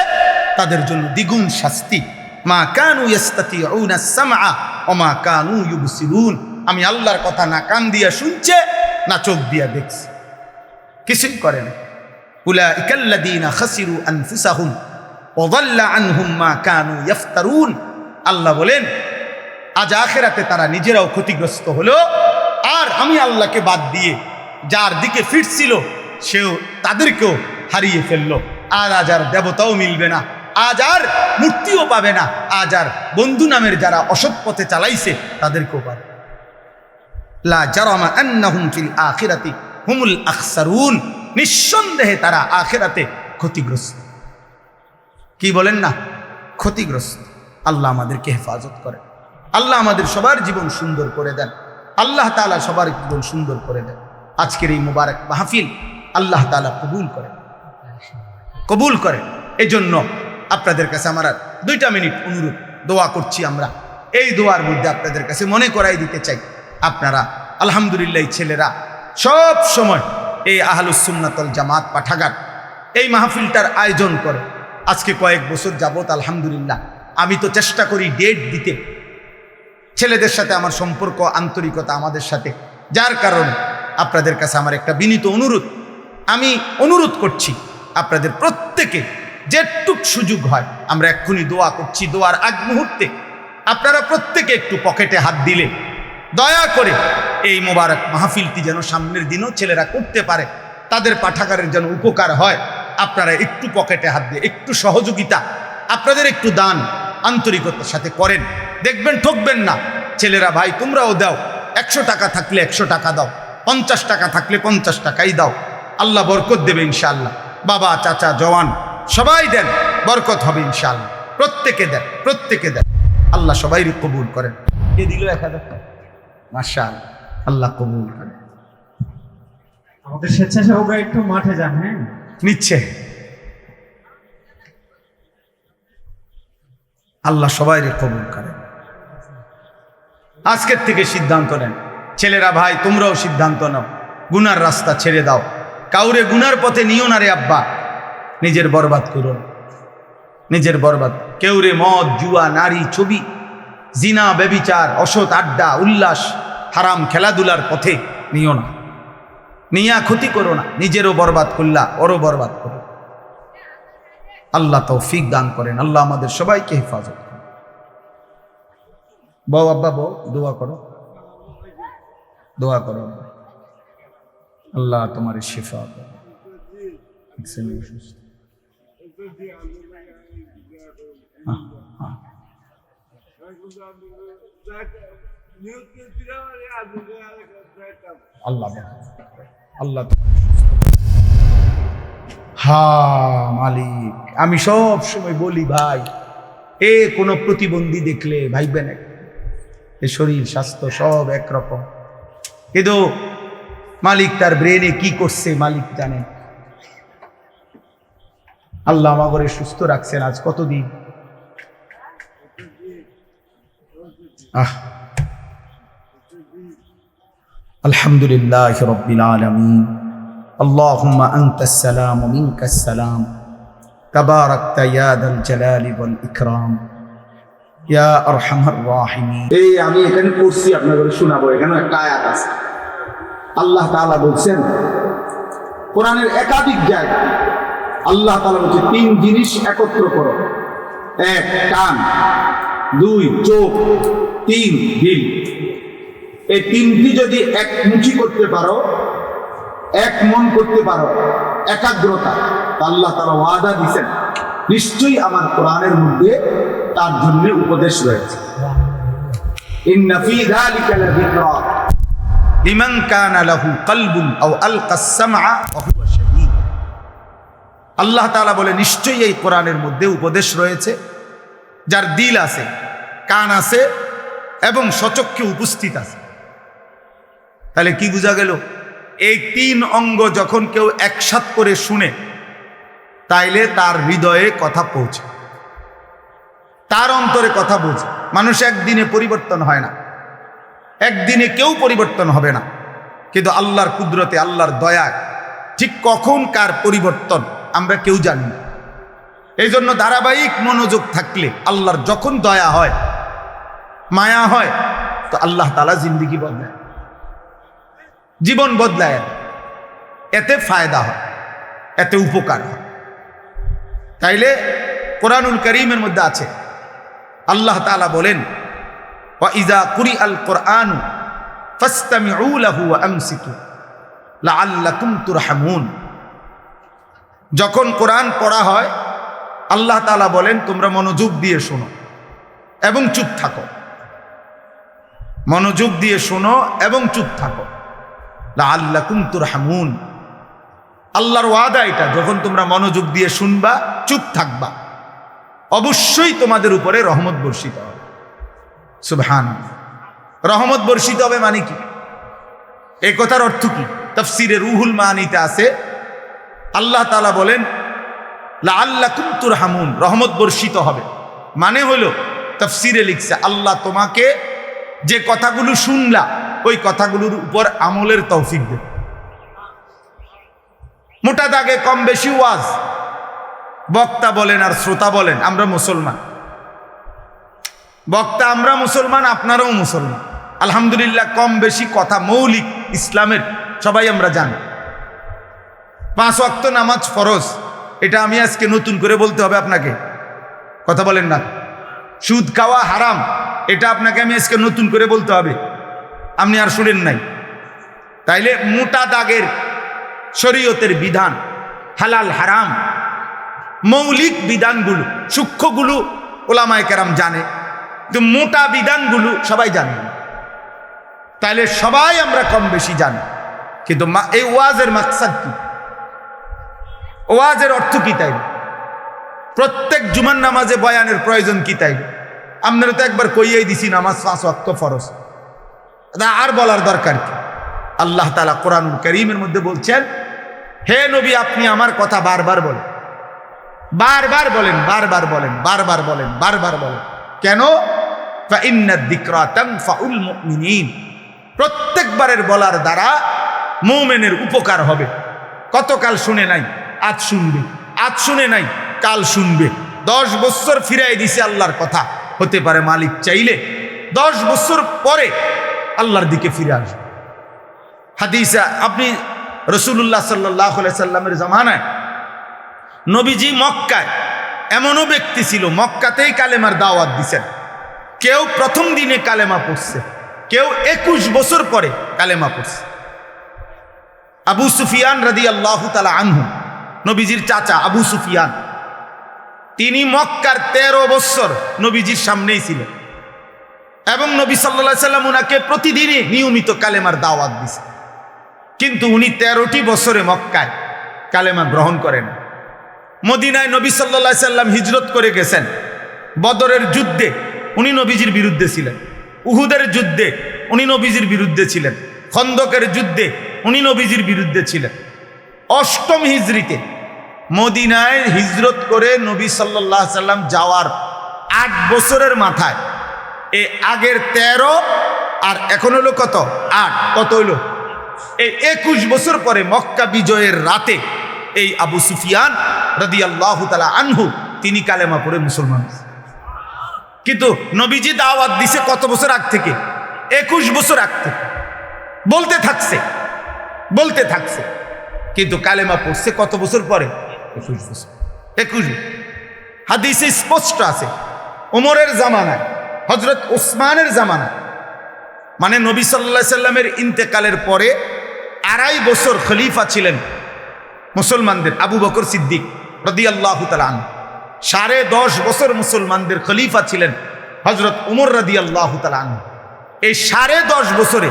তাদের জন্য দ্বিগুণ শাস্তি। মা কানু ইস্তাতিউনা আস-সামআ ওয়া মা কানু ইউবসিরুন। আমি আল্লাহর কথা না কান দিয়া শুনছে না চোখ দিয়া দেখছে, কিছুই করে না। উলাইকাল্লাযীনা খাসিরু আনফুসাহুম ওয়া যাল্লা আনহুম মা কানু ইফতারুন। আল্লাহ বলেন আজ আখিরাতে তারা নিজেরাও ক্ষতিগ্রস্ত হলো, আর আমি আল্লাহকে বাদ দিয়ে যার দিকে ফিরছিল সেও তাদেরকেও হারিয়ে ফেললো। আজ আর দেবতাও মিলবে না, আজ আর মূর্তিও পাবে না, আজ আর বন্ধু নামের যারা অসৎ পথে চালাইছে তাদেরকেও পাবে। লা জারামা আন্নাহুম ফিল আখিরাতি হুমুল আখসারুন। নিঃসন্দেহে তারা আখিরাতে ক্ষতিগ্রস্ত। কি বলেন না? ক্ষতিগ্রস্ত। আল্লাহ আমাদেরকে হেফাজত করেন, আল্লাহ আমাদের সবার জীবন সুন্দর করে দেন, আল্লাহ তাআলা সবার জীবন সুন্দর করে দেন। আজকের এই মুবারক মাহফিল আল্লাহ তাআলা কবুল করেন। এই জন্য আপনাদের কাছে আমার 2 মিনিট অনুরোধ, দোয়া করছি আমরা। এই দোয়ার মধ্যে আপনাদের কাছে মনে করাই দিতে চাই, আপনারা আলহামদুলিল্লাহ ছেলেরা সব সময় এই আহলুস সুন্নাত ওয়াল জামাত পাঠাগার এই মাহফিলটার আয়োজন করে আজকে কয়েক বছর যাবত। আলহামদুলিল্লাহ আমি তো চেষ্টা করি ডেট দিতে, ছেলেদের সাথে আমার সম্পর্ক আন্তরিকতা আমাদের সাথে, যার কারণে আপনাদের কাছে আমার একটা বিনীত অনুরোধ, আমি অনুরোধ করছি আপনাদের প্রত্যেকে যেটুক সুযোগ হয়, আমরা এক্ষুনি দোয়া করছি, দোয়ার আগ মুহূর্তে আপনারা প্রত্যেকে একটু পকেটে হাত দিলে দয়া করে এই মোবারক মাহফিলটি যেন সামনের দিনও ছেলেরা করতে পারে, তাদের পাঠাগারের যেন উপকার হয়। আপনারা একটু পকেটে হাত দিয়ে একটু সহযোগিতা আপনাদের একটু দান আন্তরিকতার সাথে করেন, দেখবেন ঠকবেন না। ছেলেরা ভাই তোমরাও দাও, 100 টাকা থাকলে 100 টাকা দাও, 50 টাকা থাকলে 50 টাকাই দাও, আল্লাহ বরকত দেবে ইনশাআল্লাহ। বাবা চাচা জওয়ান সবাই দেন, বরকত হবে ইনশাআল্লাহ। প্রত্যেকে দেন, প্রত্যেকে দেন, আল্লাহ সবাই কবুল করেন। কে দিল 1000 টাকা? মাশাআল্লাহ, আল্লাহ কবুল করেন। আমাদের স্বেচ্ছাসেবকরা একটু মাঠে যান। হ্যাঁ, নিচ্ছে, আল্লাহ সবাই কবুল করেন। আজকের থেকে সিদ্ধান্ত নেন, ছেলেরা ভাই তোমরাও সিদ্ধান্ত নাও, গুনার রাস্তা ছেড়ে দাও। কাউরে গুনার পথে নিও না রে আব্বা, নিজের বরবাদ করো না, নিজের বরবাদ। কেউরে মদ জুয়া নারী ছবি জিনা ব্যভিচার অসৎ আড্ডা উল্লাস হারাম খেলাধুলার পথে নিও না, নিয়া ক্ষতি করো না, নিজেরও বরবাদ করলা ওরও বরবাদ করো। আল্লাহ তৌফিক দান করেন, আল্লাহ আমাদের সবাইকে হেফাজত করেন। বউ আব্বা বউ দোয়া করো, দোয়া করো আব্বা, আল্লাহ তোমার শিফা করো। আল্লাহ আল্লাহ মালিক, আমি সব সময় বলি ভাই, কোনো প্রতিবন্ধী দেখলে ভাইবেন এ শরীর স্বাস্থ্য সব একরকম, কিন্তু মালিক তার ব্রেনে কি করছে মালিক জানেন। আল্লাহ আমাকে সুস্থ রাখছেন আজ কতদিন। আলহামদুলিল্লাহ রাব্বিল আলামিন। আল্লাহুম্মা আনতাস সালাম ওয়া মিনকাস সালাম, তাবারাকতা ইয়া যাল জালালি ওয়াল ইকরাম ইয়া আরহামার রাহিমিন। আমি এখানে পড়ছি, আপনাদের শোনাবো। এখানে একটা আয়াত আছে, আল্লাহ তাআলা বলছেন কোরআনের একাধিক জায়গায়, আল্লাহ তাআলা বলছে 3 জিনিস একত্র করো। 1 কান, 2 চোখ, 3 দিল। এই 3টি যদি একমুখী করতে পারো, এক মন করতে পারো, একাগ্রতা, আল্লাহ তাআলা ওয়াদা দিয়েছেন নিশ্চয়ই আমার কোরআনের মধ্যে তার জন্য উপদেশ রয়েছে। ইন্না ফী যালিকা লাযিকরা লিমান কানা লাহু কলবুন আও আলকাস সামআ ওয়া হুয়া শাহীদ। আল্লাহ তাআলা বলে নিশ্চয়ই এই কোরআনের মধ্যে উপদেশ রয়েছে যার দিল আছে, কান আছে এবং সচক্ষে উপস্থিত আছে। তাহলে কি বোঝা গেল? এই 3 অঙ্গ যখন কেউ একসাথ করে শুনে, তাইলে তার হৃদয়ে কথা পৌঁছে, তার অন্তরে কথা বোঝে। মানুষ একদিনে পরিবর্তন হয় না, একদিনে কেউ পরিবর্তন হবে না, কিন্তু আল্লাহর কুদরতে আল্লাহর দয়া ঠিক কখন কার পরিবর্তন আমরা কেউ জানি না। এই জন্য ধারাবাহিক মনোযোগ থাকলে আল্লাহর যখন দয়া হয়, মায়া হয়, তো আল্লাহ তাআলা জিন্দেগি বদলায়, জীবন বদলায়, এতে ফায়দা হয়, এতে উপকার হয়। তাইলে কোরআনুল কারীমের মধ্যে আছে, আল্লাহ তাআলা বলেন ওয়া ইযা কুরিআল কুরআনু ফাসতামিউ লাহু ওয়া আমসিতু লাআল্লাকুম তুরহামুন। যখন কোরআন পড়া হয় আল্লাহ তাআলা বলেন তোমরা মনোযোগ দিয়ে শোনো এবং চুপ থাকো, মনোযোগ দিয়ে শোনো এবং চুপ থাকো, লাআল্লাকুম তুরহামুন। আল্লাহর ওয়াদা এটা, যখন তোমরা মনোযোগ দিয়ে শুনবা, চুপ থাকবা, অবশ্যই তোমাদের উপরে রহমত বর্ষিত হবে। সুবহানাল্লাহ। রহমত বর্ষিত হবে মানে কি? এই কথার অর্থ কি? তাফসীরে রুহুল মানিতে আছে, আল্লাহ তাআলা বলেন লাআল্লাকুম তুরহামুন, রহমত বর্ষিত হবে মানে হলো, তাফসীরে লিখছে আল্লাহ তোমাকে যে কথাগুলো শুনলা ওই কথাগুলোর উপর আমলের তৌফিক দেবে। মোটা দাগে কম বেশি ওয়াজ, বক্তা বলেন আর শ্রোতা বলেন, আমরা মুসলমান, বক্তা আমরা মুসলমান, আপনারাও মুসলমান, আলহামদুলিল্লাহ। কম বেশি কথা মৌলিক ইসলামের সবাই আমরা জানি। 5 ওয়াক্ত নামাজ ফরজ, এটা আমি আজকে নতুন করে বলতে হবে আপনাকে, কথা বলেন না। সুদ খাওয়া হারাম, এটা আপনাকে আমি আজকে নতুন করে বলতে হবে, আপনি আর শুনেন নাই। তাইলে মোটা দাগের শরীয়তের বিধান, হালাল হারাম, মৌলিক বিধানগুলো, সূক্ষ্মগুলো ওলামায়ে কেরাম জানে, কিন্তু মোটা বিধানগুলো সবাই জানে না। তাহলে সবাই আমরা কম বেশি জানি, কিন্তু এই ওয়াজের মাকসাদ কি, ওয়াজের অর্থ কি? তাই প্রত্যেক জুমার নামাজে বয়ানের প্রয়োজন কি? তাই আপনারা তো একবার কইয়াই দিছি নামাজ 5 ওয়াক্ত ফরজ, আর বলার দরকার কি? আল্লাহ তাআলা কোরআন কারীমের মধ্যে বলছেন, হে নবী আপনি আমার কথা বারবার বলেন, বারবার বলেন, বারবার বলেন, বারবার বলেন, বারবার বলেন। কেন? ফাইন্নাদ যিকরা তানফাউল মুমিনিন, প্রত্যেকবারের বলার দ্বারা মুমিনের উপকার হবে। কতকাল শুনে নাই, আজ শুনবে, আজ শুনে নাই, কাল শুনবে। 10 বছর ফিরাই দিছে আল্লাহর কথা, হতে পারে মালিক চাইলে 10 বছর পরে আল্লাহর দিকে ফিরে আসবে। হাদিসে আপনি রাসূলুল্লাহ সাল্লাল্লাহু আলাইহি সাল্লামের জামানায় নবীজি মক্কায় এমনও ব্যক্তি ছিল, মক্কাতেই কালেমার দাওয়াত দিছেন। কেউ প্রথম দিনে কালেমা পড়ছে, কেউ 21 বছর পরে কালেমা পড়ছে। আবু সুফিয়ান রাদিয়াল্লাহু তাআলা আনহু, নবীজির চাচা আবু সুফিয়ান, তিনি মক্কার 13 বছর নবীজির সামনেই ছিলেন এবং নবী সাল্লাল্লাহু আলাইহি সাল্লাম উনাকে প্রতিদিনই নিয়মিত কালেমার দাওয়াত দিছে। কিন্তু উনি 13টি বছরে মক্কায় কালেমা গ্রহণ করেন। মদিনায় নবী সাল্লাল্লাহু আলাইহি সাল্লাম হিজরত করে গেছেন। বদরের যুদ্ধে উনি নবীজির বিরুদ্ধে ছিলেন, উহুদের যুদ্ধে উনি নবীজির বিরুদ্ধে ছিলেন, খন্দকের যুদ্ধে উনি নবীজির বিরুদ্ধে ছিলেন। 8ম হিজরিতে মদিনায় হিজরত করে নবী সাল্লাল্লাহু আলাইহি সাল্লাম যাওয়ার 8 বছরের মাথায় এই আগের 13 আর এখন হলো কত 8, কত হইলো এই 21 বছর পরে মক্কা বিজয়ের রাতে এই আবু সুফিয়ান রাদিয়াল্লাহু তাআলা আনহু তিনি কালেমা পড়ে মুসলমান। কিন্তু নবীজি দাওয়াত দিছে কত বছর আগ থেকে? 21 বছর আগ থেকে বলতে থাকছে, বলতে থাকছে, কিন্তু কালেমা পড়ছে কত বছর পরে? 21 বছর। 21 হাদিসে স্পষ্ট আছে, ওমরের জামানায়, হযরত উসমানের জামানায়, মানে নবী সাল্লাল্লাহু আলাইহি সাল্লামের ইন্তেকালের পরে 2.5 বছর খলিফা ছিলেন মুসলমানদের আবু বকর সিদ্দিক রাদিয়াল্লাহু তাআলা আনহু। 10.5 বছর মুসলমানদের খলিফা ছিলেন হযরত উমর রাদিয়াল্লাহু তাআলা আনহু। এই 10.5 বছরে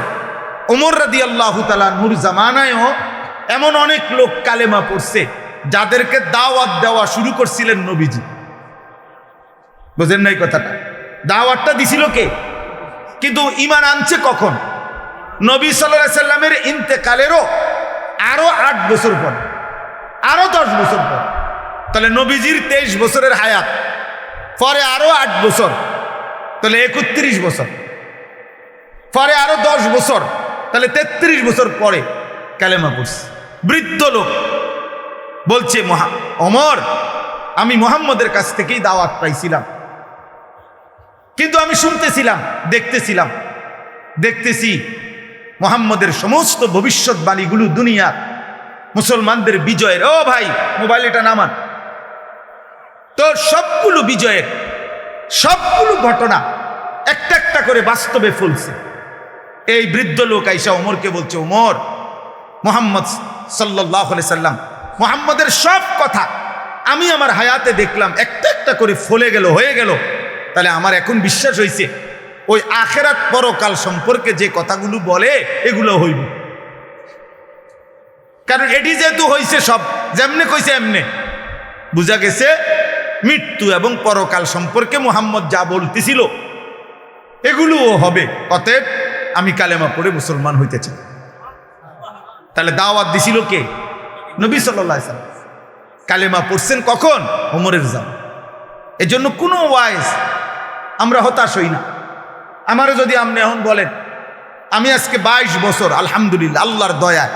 উমর রাদিয়াল্লাহু তাআলা আনহুর জামানায়ও এমন অনেক লোক কালেমা পড়ছে যাদেরকে দাওয়াত দেওয়া শুরু করছিলেন নবীজি। বুঝেন নাই কথাটা? দাওয়াতটা দিছিল কে? কিন্তু ঈমান আনছে কখন? নবী সাল্লাল্লাহু আলাইহি সাল্লামের ইন্তেকালেরও আরো 8 বছর পর, আরো 10 বছর পর। তাহলে নবীজির 23 বছরের হায়াত, পরে আরো 8 বছর, তাহলে 31 বছর, পরে আরো 10 বছর, তাহলে 33 বছর পরে কালেমা পড়ছে। বৃদ্ধ লোক বলছে, ওমর আমি মুহাম্মদের কাছ থেকেই দাওয়াত পাইছিলাম, কিন্তু আমি শুনতেছিলাম, দেখতেছিলাম, দেখতেছি মুহাম্মদের সমস্ত ভবিষ্যৎবাণীগুলো দুনিয়া মুসলমানদের বিজয়ের, ও ভাই মোবাইল এটা নামান, তো সবগুলো বিজয়ের, সবগুলো ঘটনা একটা একটা করে বাস্তবে ফলছে। এই বৃদ্ধ লোক আইসা ওমরকে বলছে, ওমর মুহাম্মদ সাল্লাল্লাহু আলাইহি সাল্লাম, মুহাম্মদের সব কথা আমি আমার হায়াতে দেখলাম একটা একটা করে ফলে গেল, হয়ে গেল। তাহলে আমার এখন বিশ্বাস হয়েছে ওই আখেরাত পরকাল সম্পর্কে যে কথাগুলো বলে এগুলো হইব। কারণ এটি যেহেতু হয়েছে, সব যেমনে কইছে এমনে বুঝা গেছে মৃত্যু এবং পরকাল সম্পর্কে মুহাম্মদ যা বলতেছিল এগুলোও হবে। অতএব আমি কালেমা পড়ে মুসলমান হইতে চাই। তাহলে দাওয়াত দিছিল কে? নবী সাল্লাল্লাহু আলাইহি সাল্লাম। কালেমা পড়ছেন কখন? ওমরের জামানায়। এজন্য কোনো ওয়াইজ আমরা হতাশ হই না। আমারও যদি আপনি এখন বলেন আমি আজকে 22 বছর আলহামদুলিল্লাহ আল্লাহর দয়ায়,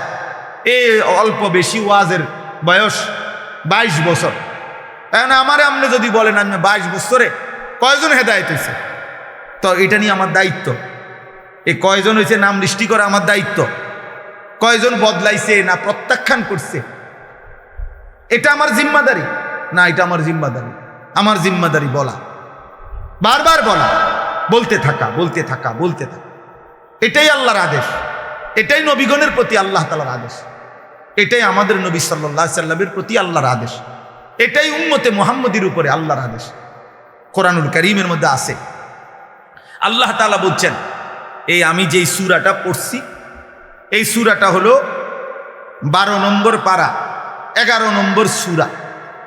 এই অল্প বেশি ওয়াজের বয়স 22 বছর, এখন আমারে আপনি যদি বলেন আমি 22 বছরে কয়জন হেদায়েত হয়েছে, তো এটা নিয়ে আমার দায়িত্ব। এই কয়জন হয়েছে নাম লিস্টি করা আমার দায়িত্ব। কয়জন বদলাইছে না প্রত্যাখ্যান করছে এটা আমার জিম্মাদারি না? এটা আমার জিম্মাদারি। আমার জিম্মাদারি বলা, বারবার বলা, বলতে থাকা, বলতে থাকা, বলতে থাকা। এটাই আল্লাহর আদেশ, এটাই নবীগণের প্রতি আল্লাহ তাআলার আদেশ, এটাই আমাদের নবী সাল্লাল্লাহু আলাইহি সাল্লামের প্রতি আল্লাহর আদেশ। এটাই উম্মতে মুহাম্মদীর উপরে আল্লাহর আদেশ। কোরআনুল কারীমের মধ্যে আছে, আল্লাহ তাআলা বলছেন, এই আমি যেই সূরাটা পড়ছি এই সূরাটা হলো 12 নম্বর পারা 11 নম্বর সূরা,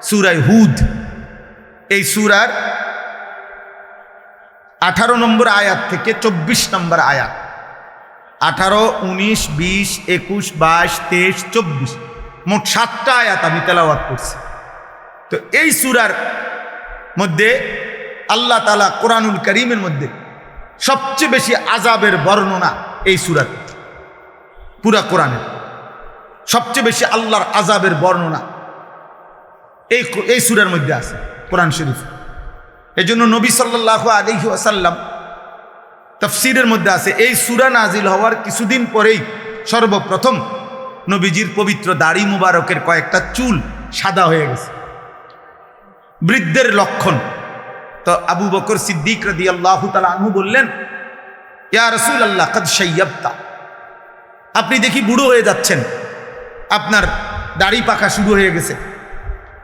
সূরা হুদ। এই সূরার 18 নম্বর আয়াত থেকে 24 নম্বর আয়াত, 18, 19, 20, 21, 22, 23, 24, মোট 7টা আয়াত আমি তেলাওয়াত করছি। তো এই সূরার মধ্যে আল্লাহ তাআলা কোরআনুল কারীমের মধ্যে সবচেয়ে বেশি আযাবের বর্ণনা এই সূরাতে, পুরা কোরআনে সবচেয়ে বেশি আল্লাহর আযাবের বর্ণনা এই সূরার মধ্যে আছে, কোরআন শরীফ। এই জন্য নবী সাল্লাল্লাহু আলাইহি ওয়াসাল্লাম তাফসীরের মধ্যে আছে, এই সূরা নাজিল হওয়ার কিছুদিন পরেই সর্বপ্রথম নবীজির পবিত্র দাড়ি মুবারকের কয়েকটা চুল সাদা হয়ে গেছে, বৃদ্ধের লক্ষণ। তো আবু বকর সিদ্দিক রাদিয়াল্লাহু তাআলা আনহু বললেন, ইয়া রাসূলুল্লাহ কদ শাইয়াবতা, আপনি দেখি বুড়ো হয়ে যাচ্ছেন, আপনার দাড়ি পাকা শুরু হয়ে গেছে।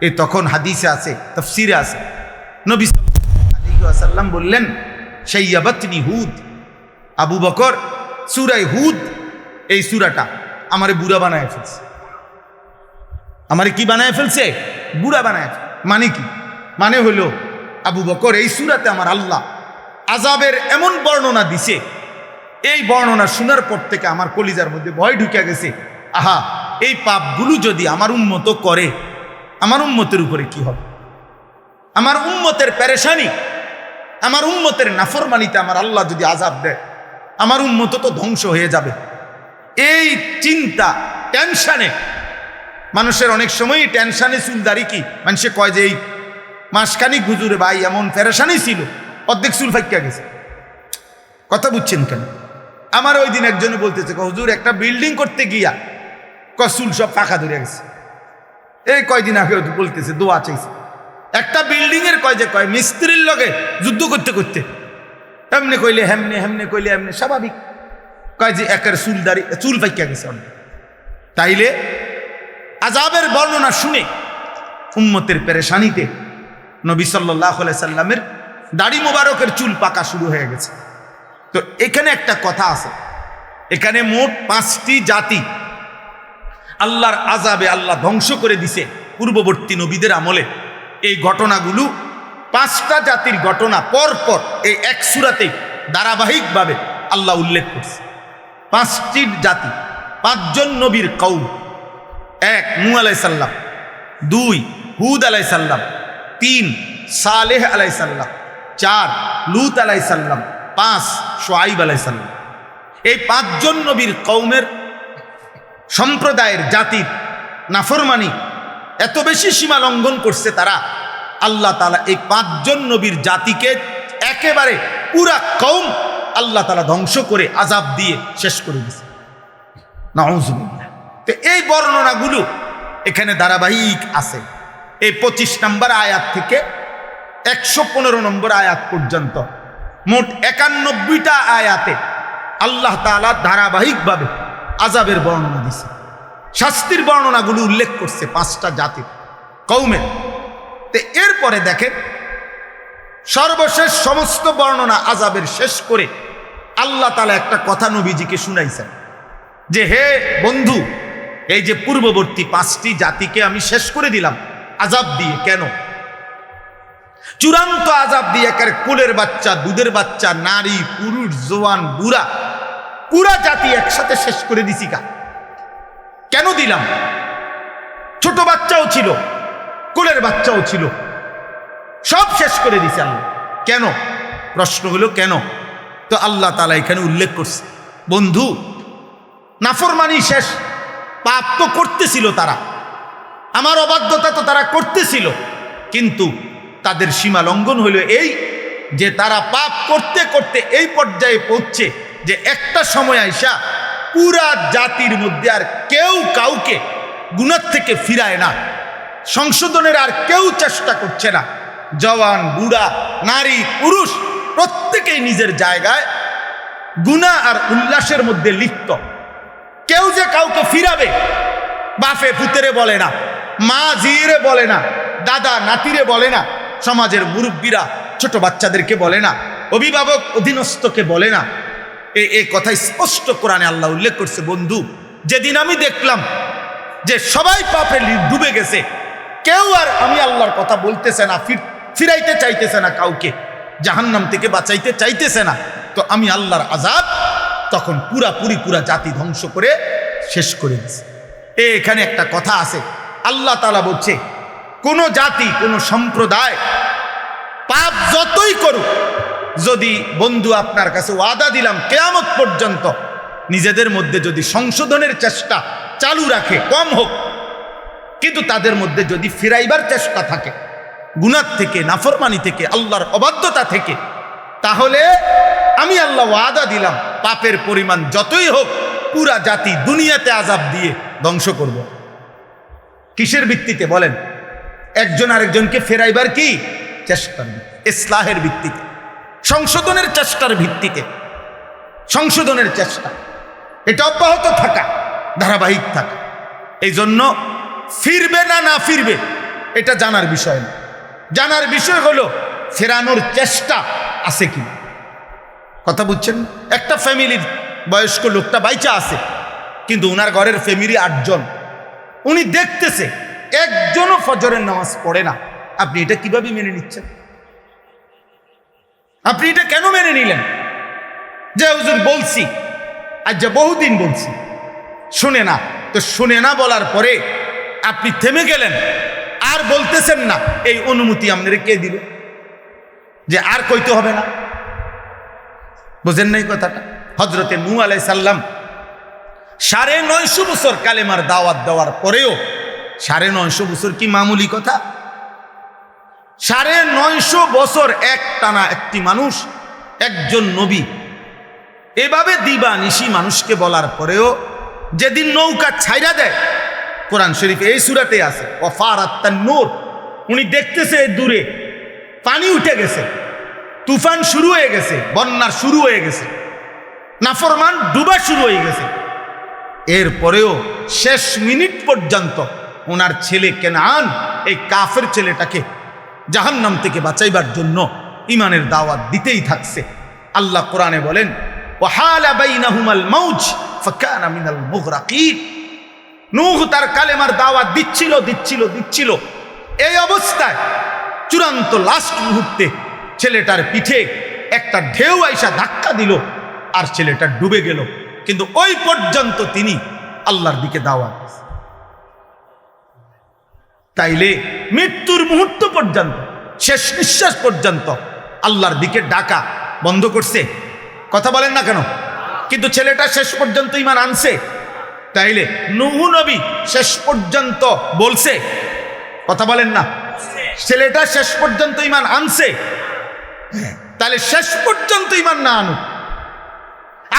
এই তখন হাদিসে আছে, তাফসীরে আছে, নবী সাল্লাল্লাহু আলাইহি ওয়াসাল্লাম বললেন, শাইয়াবাতনি হুদ, আবু বকর সূরা হুদ এই সূরাটা আমারে বুড়া বানায় ফেলছে। আমারে কি বানায় ফেলছে? বুড়া বানায়। মানে কি? মানে হলো আবু বকর এই সূরাতে আমার আল্লাহ আযাবের এমন বর্ণনা দিছে, এই বর্ণনা শোনার পর থেকে আমার কলিজার মধ্যে ভয় ঢুকে গেছে, আহা এই পাপগুলো যদি আমার উম্মত করে, আমার উম্মতের উপরে কি হবে? আমার উম্মতের পেরেশানি, আমার উম্মতের নাফরমানিতে আমার আল্লাহ যদি আযাব দেয়, আমার উম্মত তো ধ্বংস হয়ে যাবে। এই চিন্তা, টেনশনে, মানুষের অনেক সময়ই টেনশনে চুলদারি কি মানুষে কয় যে এই মাসখানিক হুজুরে ভাই এমন পেরেশানি ছিল, অর্ধেক চুল ফাইক্কা গেছে। কথা বুঝছেন কেন? আমার ওই দিন একজনে বলতেছে, হুজুর একটা বিল্ডিং করতে গিয়া চুল সব পাখা ধরে গেছে। এই কয়দিন আগে বলতেছে, দোয়া চাইছে, একটা বিল্ডিং এর কয় মিস্ত্রির লগে যুদ্ধ করতে করতে এমনি কইলে হেমনে, হেমনে কইলে এমনি, স্বাভাবিক কয় যে একের চুল ফাইক্কা গেছে অনেক। তাইলে আযাবের বর্ণনা শুনে উম্মতের পেরেশানিতে নবী সাল্লাল্লাহু আলাইহি সাল্লামের দাড়ি মোবারকের চুল পাকা শুরু হয়ে গেছে। তো এখানে একটা কথা আছে, এখানে মোট 5টি জাতি আল্লাহর আযাবে আল্লাহ ধ্বংস করে দিছে পূর্ববর্তী নবীদের আমলে। এই ঘটনাগুলো 5টা জাতির ঘটনা পরপর এই এক সূরাতেই ধারাবাহিকভাবে আল্লাহ উল্লেখ করছে। 5টি জাতি, 5 জন নবীর কওম। 1 নূহ আলাইহিস সালাম, 2 হুদ আলাইহিস সালাম, 3 সালেহ আলাইহিস সালাম, 4 লূত আলাইহিস সালাম, 5 শুআয়ব আলাইহিস সালাম। এই 5 জন নবীর কওমের সম্প্রদায়ের জাতির নাফরমানি এত বেশি সীমা লঙ্ঘন করছে তারা, আল্লাহ তাআলা এই 5 জন নবীর জাতিকে একেবারে পুরা কওম আল্লাহ তাআলা ধ্বংস করে আযাব দিয়ে শেষ করে দিয়েছে। নাউযুবিল্লাহ। তো এই বর্ণনাগুলো এখানে ধারাবাহিক আছে। এই 25 নম্বর আয়াত থেকে 115 নম্বর আয়াত পর্যন্ত মোট 91টা আয়াতে আল্লাহ তাআলা ধারাবাহিকভাবে আযাবের বর্ণনা দিয়েছে, শাস্তির বর্ণনাগুলো উল্লেখ করছে 5টা জাতির কওমের। তো এরপরে দেখেন, সর্বশেষ সমস্ত বর্ণনা আযাবের শেষ করে আল্লাহ তাআলা একটা কথা নবীজিকে শুনাইছেন যে, হে বন্ধু, এই যে পূর্ববর্তী 5টি জাতিকে আমি শেষ করে দিলাম আযাব দিয়ে। কেন? চূড়ান্ত আযাব দিয়ে একের কোলের বাচ্চা, দুধের বাচ্চা, নারী, পুরুষ, জওয়ান, বুড়া, পুরা জাতি একসাথে শেষ করে দিছি। কেন দিলাম? ছোট বাচ্চাও ছিল, কোলের বাচ্চাও ছিল, সব শেষ করে দিছে আল্লাহ। কেন? প্রশ্ন হলো কেন? তো আল্লাহ তাআলা এখানে উল্লেখ করছে, বন্ধু, নাফরমানি শেষ, পাপ তো করতেছিল তারা, আমার অবাধ্যতা তো তারা করতেছিল, কিন্তু তাদের সীমা লঙ্ঘন হইল এই যে তারা পাপ করতে করতে এই পর্যায়ে পৌঁছছে যে একটা সময় আইসা পুরা জাতির মধ্যে আর কেউ কাউকে গুনাহ থেকে ফিরায় না, সংশোধনের আর কেউ চেষ্টা করছে না। জওয়ান, বুড়া, নারী, পুরুষ প্রত্যেকেই নিজের জায়গায় গুনাহ আর উল্লাসের মধ্যে লিপ্ত। কেউ যে কাউকে ফিরাবে, বাপে পুতেরে বলে না, মা জিরে বলে না, দাদা নাতিরে বলে না, সমাজের মুরব্বীরা ছোট বাচ্চাদেরকে বলে না, অভিভাবক অধীনস্থকে বলে না। এই কথা স্পষ্ট কোরআনে আল্লাহ উল্লেখ করছে। বন্ধু, যেদিন আমি দেখলাম যে সবাই পাপে ডুবে গেছে, কেউ আর আমি আল্লাহর কথা বলতেছে না, ফিরাইতে চাইতেছে না, কাউকে জাহান্নাম থেকে বাঁচাইতে চাইতেছে না, তো আমি আল্লাহর আযাব তখন পুরা জাতি ধ্বংস করে শেষ করে দিয়েছে। এখানে একটা কথা আছে, আল্লাহ তাআলা বলছে কোন জাতি, কোন সম্প্রদায় পাপ যতই করুক, যদি বন্ধু আপনার কাছে ওয়াদা দিলাম কিয়ামত পর্যন্ত নিজেদের মধ্যে যদি সংশোধনের চেষ্টা চালু রাখে, কম হোক, কিন্তু তাদের মধ্যে যদি ফিরাইবার চেষ্টা থাকে গুনাহ থেকে, নাফরমানি থেকে, আল্লাহর অবাধ্যতা থেকে, তাহলে আমি আল্লাহ ওয়াদা দিলাম পাপের পরিমাণ যতই হোক পুরা জাতি দুনিয়াতে আযাব দিয়ে ধ্বংস করব। কিসের ভিত্তিতে বলেন? একজন আরেকজনকে ফেরাইবার কি চেষ্টা, ইসলাহের ভিত্তিতে, সংশোধনের চেষ্টার ভিত্তিতে, সংশোধনের চেষ্টা, এটা অব্যাহত থাকা, ধারাবাহিক থাকা। এই জন্য ফিরবে না ফিরবে এটা জানার বিষয় না, জানার বিষয় হলো ফেরানোর চেষ্টা আছে কি। কথা বুঝছেন? একটা ফ্যামিলির বয়স্ক লোকটা বাইচা আছে, কিন্তু উনার ঘরের ফ্যামিলি 8 জন, উনি দেখতেছে একজনও ফজরের নামাজ পড়ে না। আপনি এটা কিভাবে মেনে নিচ্ছেন? আপনি এটা কেন মেনে নিলেন? যে হুজুর বলছি, আজ যে বহুদিন বলছি, শুনে না, তো শুনে না বলার পরে আপনি থেমে গেলেন, আর বলতেছেন না, এই অনুমতি আপনাদের কে দিল যে আর কইতে হবে না? বুঝেন নাই কথাটা? হযরতে নূহ আলাইহিস সালাম 950 বছর কালেমার দাওয়াত দেওয়ার পরেও, 950 বছর কি মামুলি কথা? 950 বছর একটানা একটি মানুষ, একজন নবী এভাবে দিবা নিশি মানুষকে বলার পরেও যেদিন নৌকা ছাইরা দেয়, কোরআন শরীফে এই সূরাতে আছে, ওয়াফারাত তান্নুর, উনি দেখতেছে দূরে পানি উঠে গেছে, তুফান শুরু হয়ে গেছে, বন্যার শুরু হয়ে গেছে, নাফরমান ডুবা শুরু হয়ে গেছে, এরপরেও শেষ মিনিট পর্যন্ত ওনার ছেলে কেনান, এই কাফের ছেলেটাকে জাহান্নাম থেকে বাঁচাইবার জন্য ইমানের দাওয়াত দিতেই থাকছে। আল্লাহ কোরআনে বলেন, ওয়াহালা বাইনাহুমাল মাউজ ফাকানা মিনাল মুগরাকিন। নূহ তার কালেমার দাওয়াত দিচ্ছিল, এই অবস্থায় চূড়ান্ত লাস্ট মুহূর্তে ছেলেটার পিঠে একটা ঢেউ আইসা ধাক্কা দিল, আর ছেলেটা ডুবে গেল, কিন্তু ওই পর্যন্ত তিনি আল্লাহর দিকে দাওয়াত। তাইলে মৃত্যুর মুহূর্ত পর্যন্ত, শেষ নিঃশ্বাস পর্যন্ত আল্লাহর দিকে ডাকা বন্ধ করছে? কথা বলেন না কেন? কিন্তু ছেলেটা শেষ পর্যন্ত ঈমান আনছে। তাইলে নূহ নবী শেষ পর্যন্ত বলছে, কথা বলেন না, ছেলেটা শেষ পর্যন্ত ঈমান আনছে। তাহলে শেষ পর্যন্ত ঈমান না আনুক,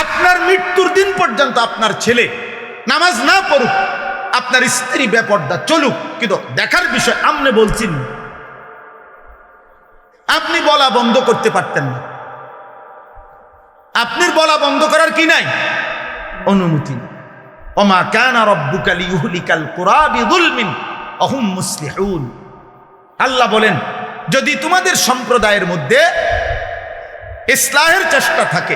আপনার মৃত্যুর দিন পর্যন্ত আপনার ছেলে নামাজ না পড়ুক, আপনার স্ত্রী বেপরদা চলুক, কিন্তু দেখার বিষয় আপনি বলছেন, আপনি বলা বন্ধ করতে পারতেন না। আপনার বলা বন্ধ করার কি নাই? অনুমতি। ওমা কানা রাব্বুকা লিয়ুহলিকাল কুরা বিযুলমিন ওয়া হুম মুসলিহুন। আল্লাহ বলেন, যদি তোমাদের সম্প্রদায়ের মধ্যে ইসলাহের চেষ্টা থাকে,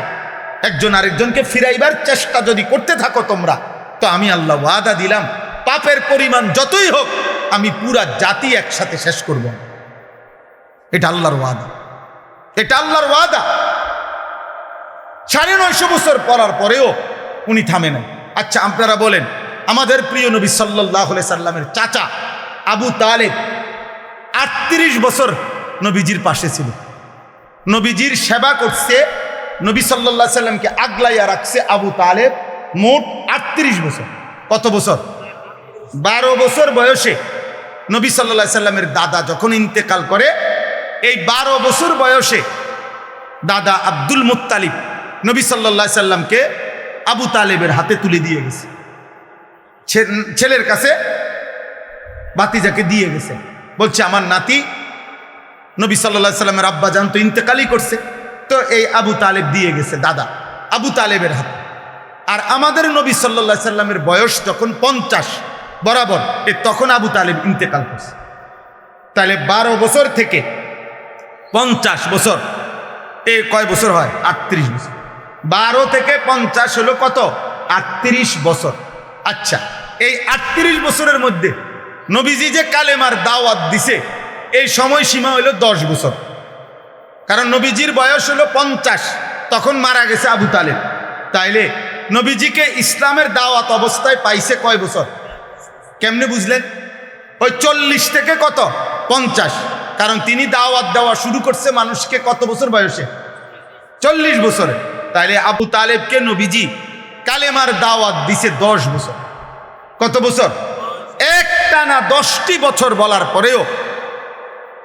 একজন আরেকজনকে ফিরাইবার চেষ্টা যদি করতে থাকো তোমরা, তো আমি আল্লাহ ওয়াদা দিলাম পাপের পরিমাণ যতই হোক আমি পুরা জাতি একসাথে শেষ করব। এটা আল্লাহর ওয়াদা, এটা আল্লাহর ওয়াদা। 950 বছর পড়ার পরেও উনি থামে নাই। আচ্ছা, আপনারা বলেন, আমাদের প্রিয় নবী সাল্লাল্লাহু আলাইহি সাল্লামের চাচা আবু তালেব 38 বছর নবীজির পাশে ছিল, নবীজির সেবা করছে, নবী সাল্লাল্লাহু আলাইহি সাল্লামকে আগলাইয়া রাখছে আবু তালেব মোট 38 বছর। কত বছর? 12 বছর বয়সে নবী সাল্লাল্লাহু আলাইহি সাল্লামের দাদা যখন ইন্তেকাল করে, এই 12 বছর বয়সে দাদা আব্দুল মুত্তালিব নবী সাল্লাল্লাহু আলাইহি সাল্লামকে আবু তালেবের হাতে তুলে দিয়ে গেছে, ছেলের কাছে ভাতিজাকে দিয়ে গেছে, বলছে আমার নাতি নবী সাল্লাল্লাহু আলাইহি সাল্লামের আব্বা জান তো ইন্তেকালই করছে, তো এই আবু তালেব দিয়ে গেছে দাদা আবু তালেবের হাতে। আর আমাদের নবী সাল্লাল্লাহু আলাইহি সাল্লামের বয়স যখন 50 বরাবর, তখন আবু তালেব ইন্তেকাল করছে। তাহলে 12 বছর থেকে 50 বছর, এ কয় বছর হয়? 38 বছর। 12 থেকে 50 হলো কত? 38 বছর। আচ্ছা, এই 38 বছরের মধ্যে নবীজি যে কালেমার দাওয়াত দিছে এই সময়সীমা হলো 10 বছর। কারণ নবীজির বয়স হলো 50, তখন মারা গেছে আবু তালেব। তাইলে নবীজিকে ইসলামের দাওয়াত অবস্থায় পাইছে কয় বছর? কেমনে বুঝলেন? ওই 40 থেকে কত? 50। কারণ তিনি দাওয়াত দেওয়া শুরু করছে মানুষকে কত বছর বয়সে? 40 বছরে। তাইলে আবু তালেবকে নবীজি কালেমার দাওয়াত দিছে 10 বছর। কত বছর? একটানা 10টি বছর বলার পরেও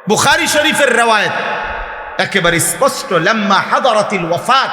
বুখারী শরীফের রওয়ায়াত একেবারে স্পষ্ট, লাম্মা হাদারাতিল ওয়াফাত